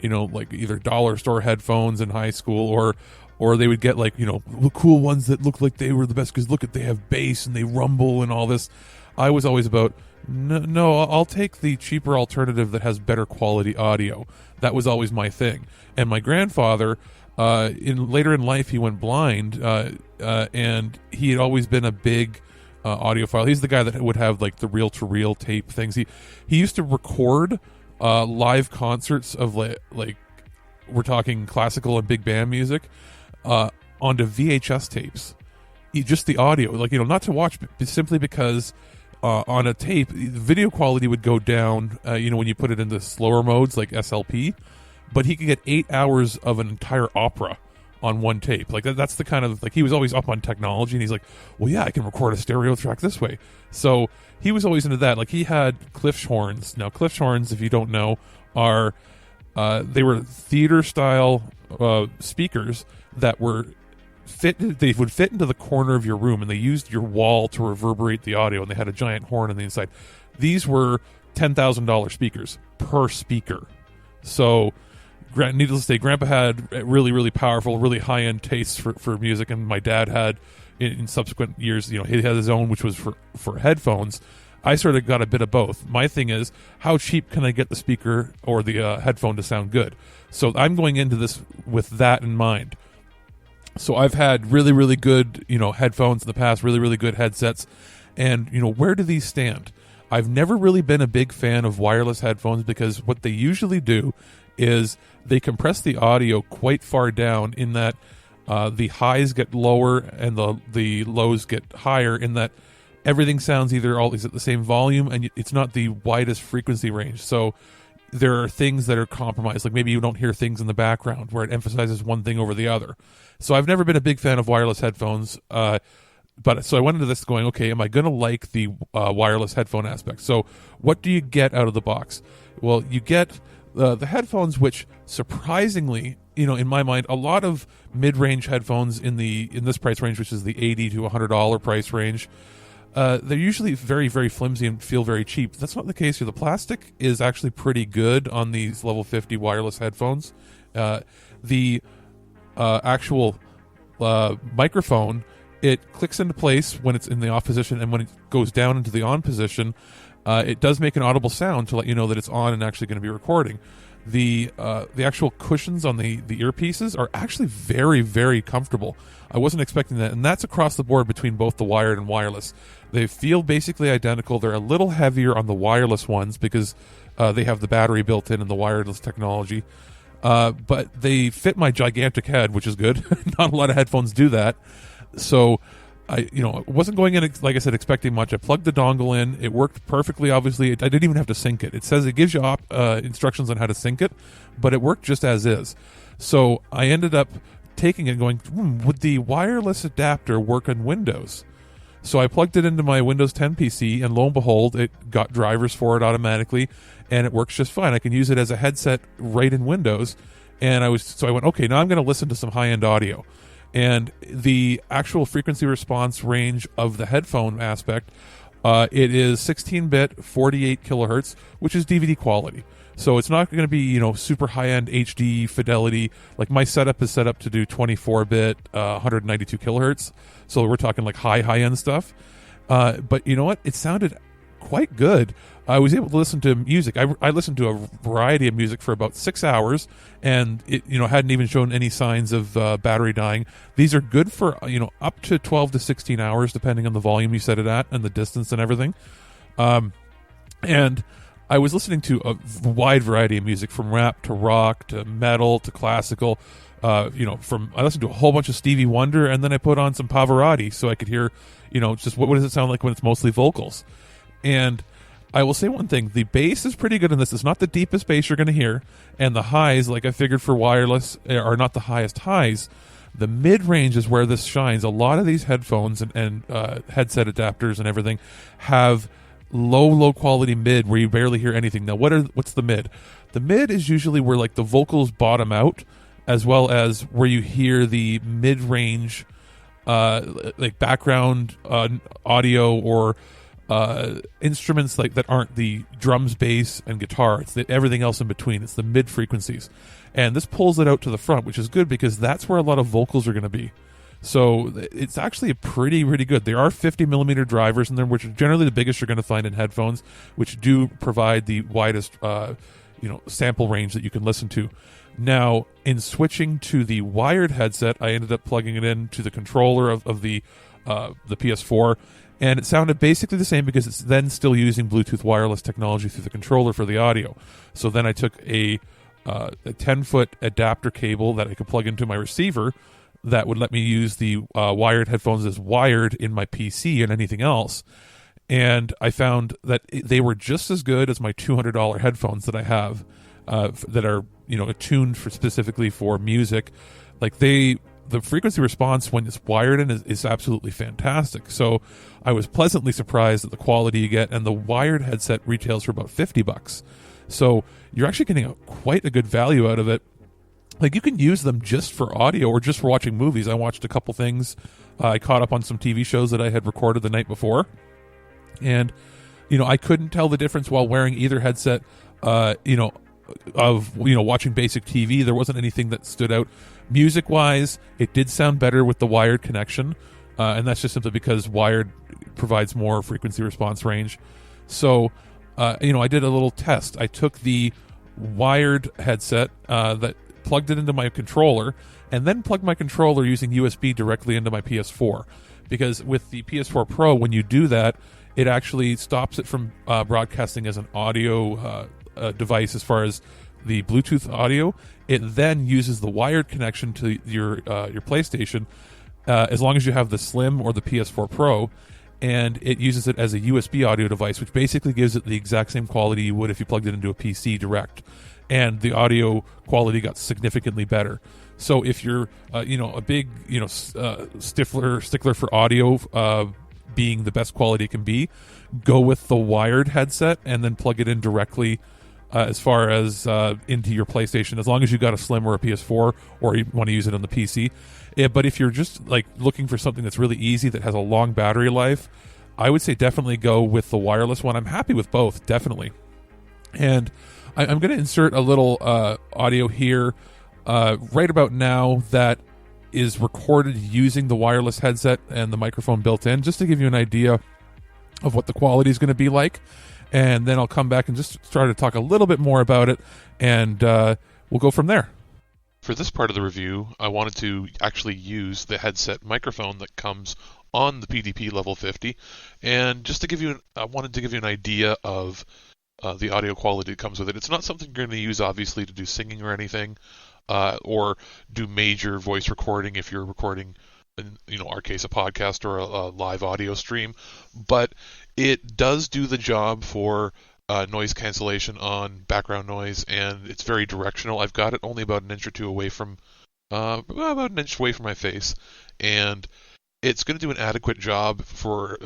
like either dollar store headphones in high school, or they would get like the cool ones that look like they were the best because look at they have bass and they rumble and all this, I was always about no, I'll take the cheaper alternative that has better quality audio. That was always my thing. And my grandfather, later in life, he went blind, and he had always been a big audiophile. He's the guy that would have like the reel-to-reel tape things. He used to record live concerts of like we're talking classical and big band music onto VHS tapes. Just the audio, like not to watch, but simply because. On a tape, the video quality would go down, when you put it into slower modes like SLP, but he could get 8 hours of an entire opera on one tape. Like that's the kind of, like, he was always up on technology, and he's like, well, yeah, I can record a stereo track this way. So he was always into that. Like he had Klipschorns. Now, Klipschorns, if you don't know, are, they were theater style speakers that were they would fit into the corner of your room, and they used your wall to reverberate the audio, and they had a giant horn on the inside. These were $10,000 speakers per speaker. So needless to say, Grandpa had really, really powerful, really high-end tastes for music, and my dad had in subsequent years, he had his own, which was for headphones. I sort of got a bit of both. My thing is, how cheap can I get the speaker or the headphone to sound good? So I'm going into this with that in mind. So I've had really, really good, headphones in the past, really, really good headsets. And, where do these stand? I've never really been a big fan of wireless headphones because what they usually do is they compress the audio quite far down in that the highs get lower and the lows get higher, in that everything sounds either always at the same volume and it's not the widest frequency range. So there are things that are compromised. Like maybe you don't hear things in the background where it emphasizes one thing over the other. So I've never been a big fan of wireless headphones. But so I went into this going, okay, am I going to like the wireless headphone aspect? So what do you get out of the box? Well, you get the headphones, which surprisingly, in my mind, a lot of mid-range headphones in this price range, which is the $80 to $100 price range, they're usually very, very flimsy and feel very cheap. That's not the case here. The plastic is actually pretty good on these level 50 wireless headphones. The actual microphone, it clicks into place when it's in the off position, and when it goes down into the on position, it does make an audible sound to let you know that it's on and actually going to be recording. The actual cushions on the earpieces are actually very, very comfortable. I wasn't expecting that, and that's across the board between both the wired and wireless. They feel basically identical. They're a little heavier on the wireless ones because they have the battery built in and the wireless technology. But they fit my gigantic head, which is good. Not a lot of headphones do that. So I wasn't going in, like I said, expecting much. I plugged the dongle in. It worked perfectly, obviously. I didn't even have to sync it. It says it gives you instructions on how to sync it, but it worked just as is. So I ended up taking it and going, would the wireless adapter work on Windows? So I plugged it into my Windows 10 PC, and lo and behold, it got drivers for it automatically, and it works just fine. I can use it as a headset right in Windows. And I went, okay, now I'm going to listen to some high-end audio. And the actual frequency response range of the headphone aspect, it is 16-bit, 48 kilohertz, which is DVD quality. So it's not going to be, super high-end HD fidelity. Like my setup is set up to do 24-bit, 192 kilohertz. So we're talking like high-end stuff. But you know what? It sounded quite good. I was able to listen to music. I listened to a variety of music for about 6 hours, and it hadn't even shown any signs of battery dying. These are good for up to 12 to 16 hours, depending on the volume you set it at and the distance and everything. And I was listening to a wide variety of music, from rap to rock to metal to classical. I listened to a whole bunch of Stevie Wonder, and then I put on some Pavarotti so I could hear, just what does it sound like when it's mostly vocals. And I will say one thing, the bass is pretty good in this. It's not the deepest bass you're going to hear, and the highs, like I figured for wireless, are not the highest highs. The mid-range is where this shines. A lot of these headphones and headset adapters and everything have low quality mid where you barely hear anything. Now, what's the mid? The mid is usually where like the vocals bottom out, as well as where you hear the mid-range like background audio or instruments like that aren't the drums, bass, and guitar. It's everything else in between. It's the mid frequencies, and this pulls it out to the front, which is good because that's where a lot of vocals are going to be. So it's actually pretty good. There are 50mm drivers in there, which are generally the biggest you're going to find in headphones, which do provide the widest sample range that you can listen to. Now, in switching to the wired headset, I ended up plugging it into the controller of the PS4. And it sounded basically the same because it's then still using Bluetooth wireless technology through the controller for the audio. So then I took a 10-foot adapter cable that I could plug into my receiver that would let me use the wired headphones as wired in my PC and anything else. And I found that they were just as good as my $200 headphones that I have that are attuned specifically for music. Like the frequency response when it's wired in is absolutely fantastic. So I was pleasantly surprised at the quality you get, and the wired headset retails for about $50. So you're actually getting quite a good value out of it. Like you can use them just for audio or just for watching movies. I watched a couple things. I caught up on some TV shows that I had recorded the night before, and I couldn't tell the difference while wearing either headset. Of watching basic TV, there wasn't anything that stood out. Music wise, it did sound better with the wired connection, and that's just simply because wired provides more frequency response range. So I did a little test. I took the wired headset that plugged it into my controller, and then plugged my controller using USB directly into my PS4, because with the PS4 Pro, when you do that, it actually stops it from broadcasting as an audio device as far as the Bluetooth audio. It then uses the wired connection to your PlayStation as long as you have the Slim or the PS4 Pro, and it uses it as a USB audio device, which basically gives it the exact same quality you would if you plugged it into a PC direct. And the audio quality got significantly better. So if you're, a big, stickler for audio being the best quality it can be, go with the wired headset and then plug it in directly as far as into your PlayStation, as long as you got a Slim or a PS4 or you want to use it on the PC. But if you're just like looking for something that's really easy, that has a long battery life, I would say definitely go with the wireless one. I'm happy with both, definitely. And I'm going to insert a little audio here right about now that is recorded using the wireless headset and the microphone built in, just to give you an idea of what the quality is going to be like. And then I'll come back and just try to talk a little bit more about it, and we'll go from there. For this part of the review, I wanted to actually use the headset microphone that comes on the PDP level 50, and just to give you, I wanted to give you an idea of the audio quality that comes with it. It's not something you're going to use, obviously, to do singing or anything, or do major voice recording if you're recording, in our case, a podcast or a live audio stream. But it does do the job for noise cancellation on background noise, and it's very directional. I've got it only about an inch or two away from, about an inch away from my face, and it's going to do an adequate job for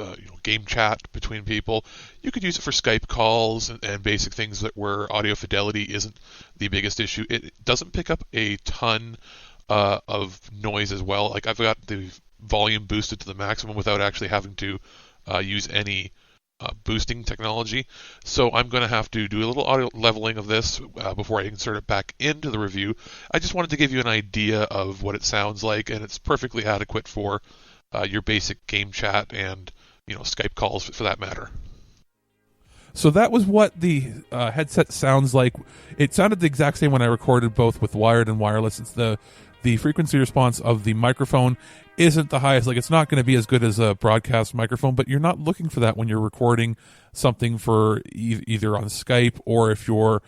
game chat between people. You could use it for Skype calls and basic things where audio fidelity isn't the biggest issue. It doesn't pick up a ton of noise as well. Like, I've got the volume boosted to the maximum without actually having to use any boosting technology. So I'm going to have to do a little audio leveling of this before I insert it back into the review. I just wanted to give you an idea of what it sounds like, and it's perfectly adequate for your basic game chat and Skype calls for that matter. So that was what the headset sounds like. It sounded the exact same when I recorded both with wired and wireless. It's the frequency response of the microphone isn't the highest. Like, it's not going to be as good as a broadcast microphone, but you're not looking for that when you're recording something for either on Skype or if you're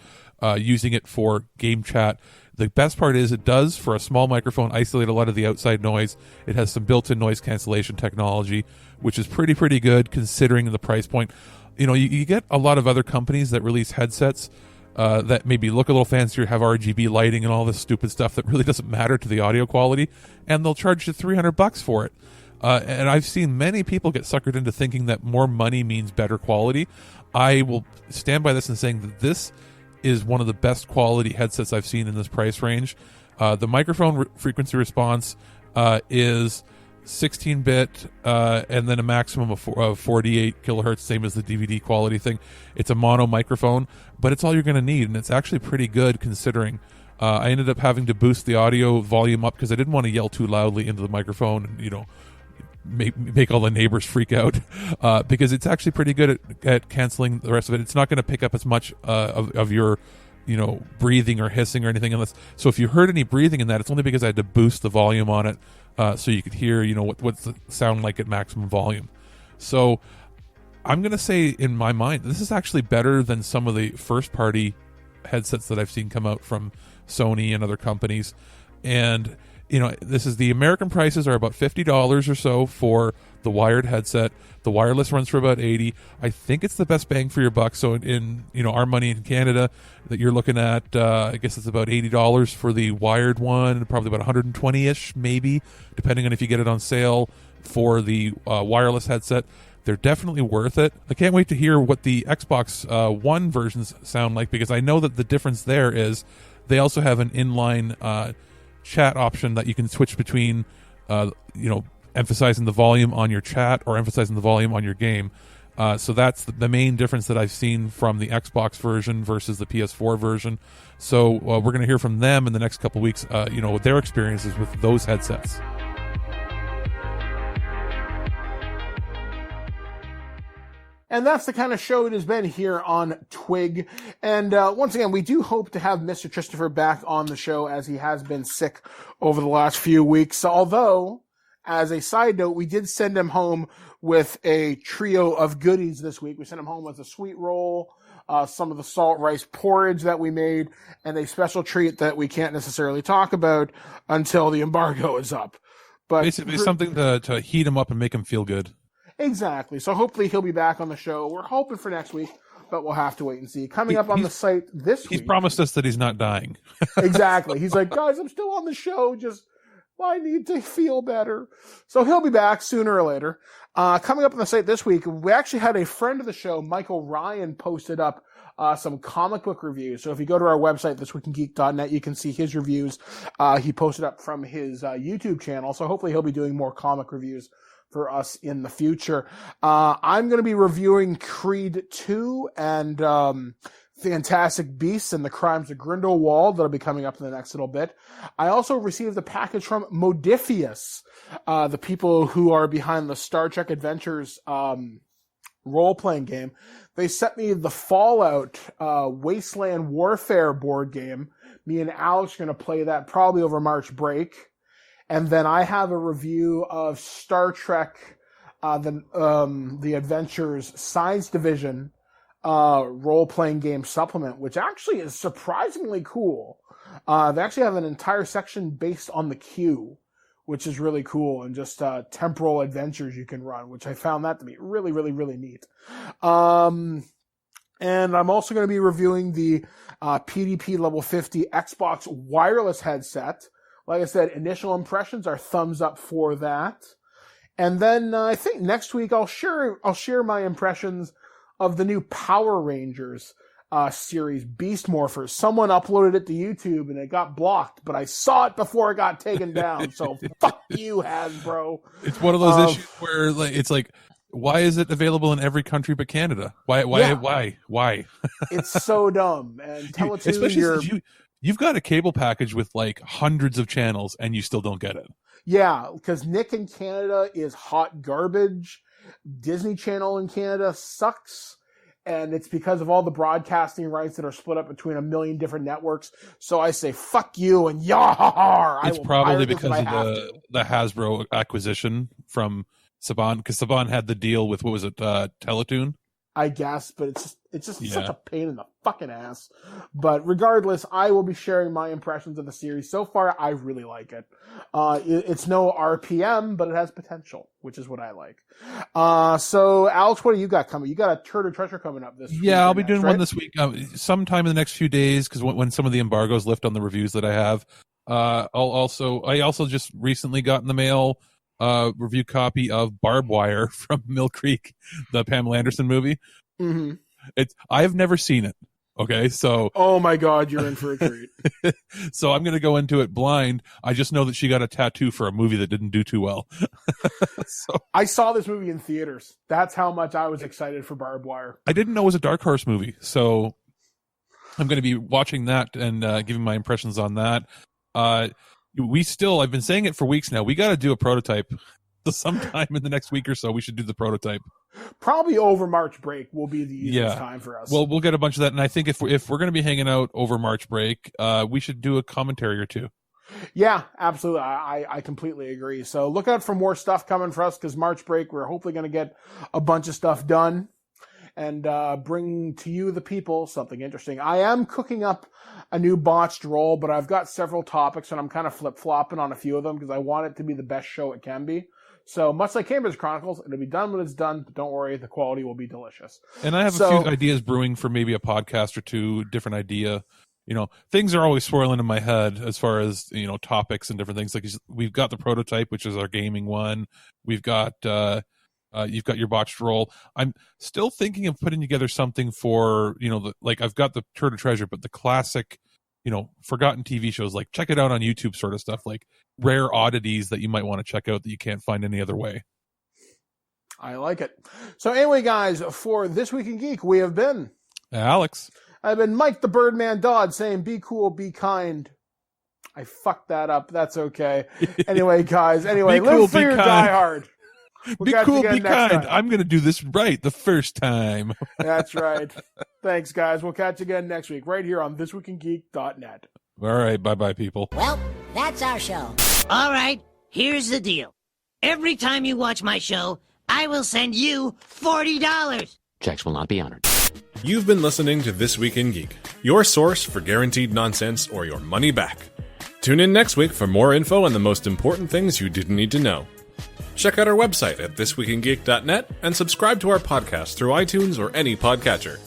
using it for game chat. The best part is it does, for a small microphone, isolate a lot of the outside noise. It has some built-in noise cancellation technology, which is pretty good considering the price point. You get a lot of other companies that release headsets that maybe look a little fancier, have RGB lighting and all this stupid stuff that really doesn't matter to the audio quality, and they'll charge you $300 for it. And I've seen many people get suckered into thinking that more money means better quality. I will stand by this and saying that this is one of the best quality headsets I've seen in this price range. The microphone frequency response is 16-bit and then a maximum of 48 kilohertz, same as the DVD quality thing. It's a mono microphone, but it's all you're going to need, and it's actually pretty good considering. I ended up having to boost the audio volume up because I didn't want to yell too loudly into the microphone and, make all the neighbors freak out, because it's actually pretty good at canceling the rest of it. It's not going to pick up as much of your breathing or hissing or anything unless. So if you heard any breathing in that, it's only because I had to boost the volume on it so you could hear what's the sound like at maximum volume. So I'm going to say, in my mind, this is actually better than some of the first party headsets that I've seen come out from Sony and other companies. And this is, the American prices are about $50 or so for the wired headset. The wireless runs for about $80. I think it's the best bang for your buck. So in our money in Canada, that you're looking at, I guess it's about $80 for the wired one, and probably about $120-ish maybe, depending on if you get it on sale for the wireless headset. They're definitely worth it. I can't wait to hear what the Xbox One versions sound like, because I know that the difference there is they also have an inline chat option that you can switch between, emphasizing the volume on your chat or emphasizing the volume on your game. So that's the main difference that I've seen from the Xbox version versus the PS4 version. So we're going to hear from them in the next couple weeks, their experiences with those headsets. And that's the kind of show it has been here on TWIG. And once again, we do hope to have Mr. Christopher back on the show, as he has been sick over the last few weeks. Although, as a side note, we did send him home with a trio of goodies this week. We sent him home with a sweet roll, some of the salt rice porridge that we made, and a special treat that we can't necessarily talk about until the embargo is up. But basically something to heat him up and make him feel good. Exactly. So hopefully he'll be back on the show. We're hoping for next week, but we'll have to wait and see. Coming up on the site this week. He's promised us that he's not dying. Exactly. He's like, guys, I'm still on the show. Just, I need to feel better. So he'll be back sooner or later. Coming up on the site this week, we actually had a friend of the show, Michael Ryan, posted up some comic book reviews. So if you go to our website, thisweekingeek.net, you can see his reviews. He posted up from his YouTube channel. So hopefully he'll be doing more comic reviews for us in the future. I'm going to be reviewing Creed 2 and Fantastic Beasts and the Crimes of Grindelwald. That'll be coming up in the next little bit. I also received a package from Modifius, the people who are behind the Star Trek Adventures role-playing game. They sent me the Fallout Wasteland Warfare board game. Me and Alex are going to play that probably over March break. And then I have a review of Star Trek, the Adventures Science Division role-playing game supplement, which actually is surprisingly cool. They actually have an entire section based on the Q, which is really cool, and just temporal adventures you can run, which I found that to be really, really, really neat. And I'm also going to be reviewing the PDP Level 50 Xbox wireless headset. Like I said, initial impressions are thumbs up for that. And then I think next week I'll share my impressions of the new Power Rangers series, Beast Morphers. Someone uploaded it to YouTube and it got blocked, but I saw it before it got taken down. So fuck you, Hasbro. It's one of those issues where it's like, why is it available in every country but Canada? Why? It's so dumb. And Teletoon, especially you've got a cable package with like hundreds of channels and you still don't get it. Yeah, because Nick in Canada is hot garbage. Disney Channel in Canada sucks. And it's because of all the broadcasting rights that are split up between a million different networks. So I say, fuck you and yar. It's probably because of the Hasbro acquisition from Saban, because Saban had the deal with, what was it, Teletoon? I guess, but it's just such a pain in the fucking ass. But regardless, I will be sharing my impressions of the series. So far, I really like it. It's no RPM, but it has potential, which is what I like. So, Alex, what do you got coming? You got a Turd of Treasure coming up this week. Yeah, I'll be doing one this week, sometime in the next few days, because when some of the embargoes lift on the reviews that I have. I also just recently got in the mail review copy of Barbed Wire from Mill Creek, the Pamela Anderson movie. Mm-hmm. I've never seen it. Okay, so oh my god, you're in for a treat. So I'm going to go into it blind. I just know that she got a tattoo for a movie that didn't do too well. So I saw this movie in theaters. That's how much I was excited for Barbed Wire. I didn't know it was a Dark Horse movie, so I'm going to be watching that and giving my impressions on that. I've been saying it for weeks now. We got to do a prototype. So sometime in the next week or so, we should do the prototype. Probably over March break will be the easiest time for us. Well, we'll get a bunch of that, and I think if we're going to be hanging out over March break, we should do a commentary or two. Yeah, absolutely. I completely agree. So look out for more stuff coming for us, because March break, we're hopefully going to get a bunch of stuff done and bring to you, the people, something interesting. I am cooking up a new botched roll, but I've got several topics, and I'm kind of flip-flopping on a few of them because I want it to be the best show it can be. So much like Cambridge Chronicles, it'll be done when it's done, but don't worry, the quality will be delicious. And I have a few ideas brewing for maybe a podcast or two, different idea. Things are always swirling in my head as far as, topics and different things. Like we've got the prototype, which is our gaming one. We've got, you've got your botched roll. I'm still thinking of putting together something for, I've got the Turd of Treasure, but the classic, forgotten TV shows, like check it out on YouTube sort of stuff, like rare oddities that you might want to check out that you can't find any other way. I like it. So anyway, guys, for This Week in Geek, we have been Alex. I've been Mike the BirdmanDodd saying be cool, be kind. I fucked that up. That's okay. Anyway, guys, live cool, free or die hard. Be cool, be kind. I'm going to do this right the first time. That's right. Thanks, guys. We'll catch you again next week right here on thisweekingeek.net. All right. Bye-bye, people. Well, that's our show. All right. Here's the deal. Every time you watch my show, I will send you $40. Checks will not be honored. You've been listening to This Week in Geek, your source for guaranteed nonsense or your money back. Tune in next week for more info on the most important things you didn't need to know. Check out our website at thisweekingeek.net and subscribe to our podcast through iTunes or any podcatcher.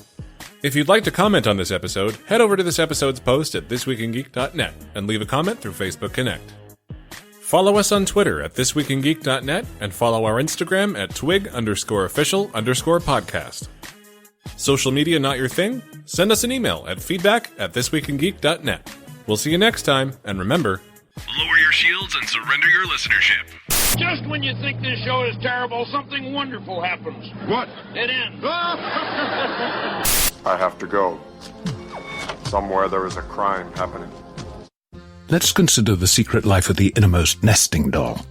If you'd like to comment on this episode, head over to this episode's post at thisweekingeek.net and leave a comment through Facebook Connect. Follow us on Twitter at thisweekingeek.net and follow our Instagram at twig_official_podcast. Social media not your thing? Send us an email at feedback@thisweekingeek.net. We'll see you next time, and remember, lower your shields and surrender your listenership. Just when you think this show is terrible, something wonderful happens. What? It ends. I have to go. Somewhere there is a crime happening. Let's consider the secret life of the innermost nesting doll.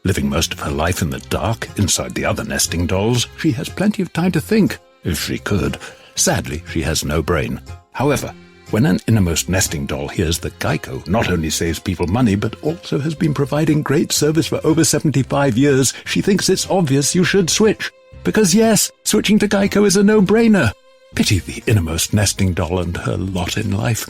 Living most of her life in the dark, inside the other nesting dolls, she has plenty of time to think, if she could. Sadly, she has no brain. However, when an innermost nesting doll hears that Geico not only saves people money, but also has been providing great service for over 75 years, she thinks it's obvious you should switch. Because yes, switching to Geico is a no-brainer. Pity the innermost nesting doll and her lot in life.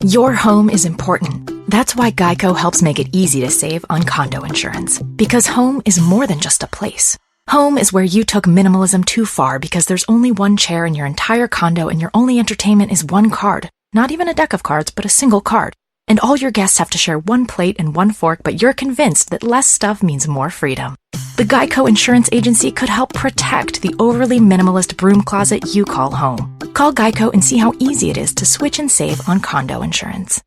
Your home is important. That's why Geico helps make it easy to save on condo insurance. Because home is more than just a place. Home is where you took minimalism too far because there's only one chair in your entire condo and your only entertainment is one card. Not even a deck of cards, but a single card. And all your guests have to share one plate and one fork, but you're convinced that less stuff means more freedom. The Geico Insurance Agency could help protect the overly minimalist broom closet you call home. Call Geico and see how easy it is to switch and save on condo insurance.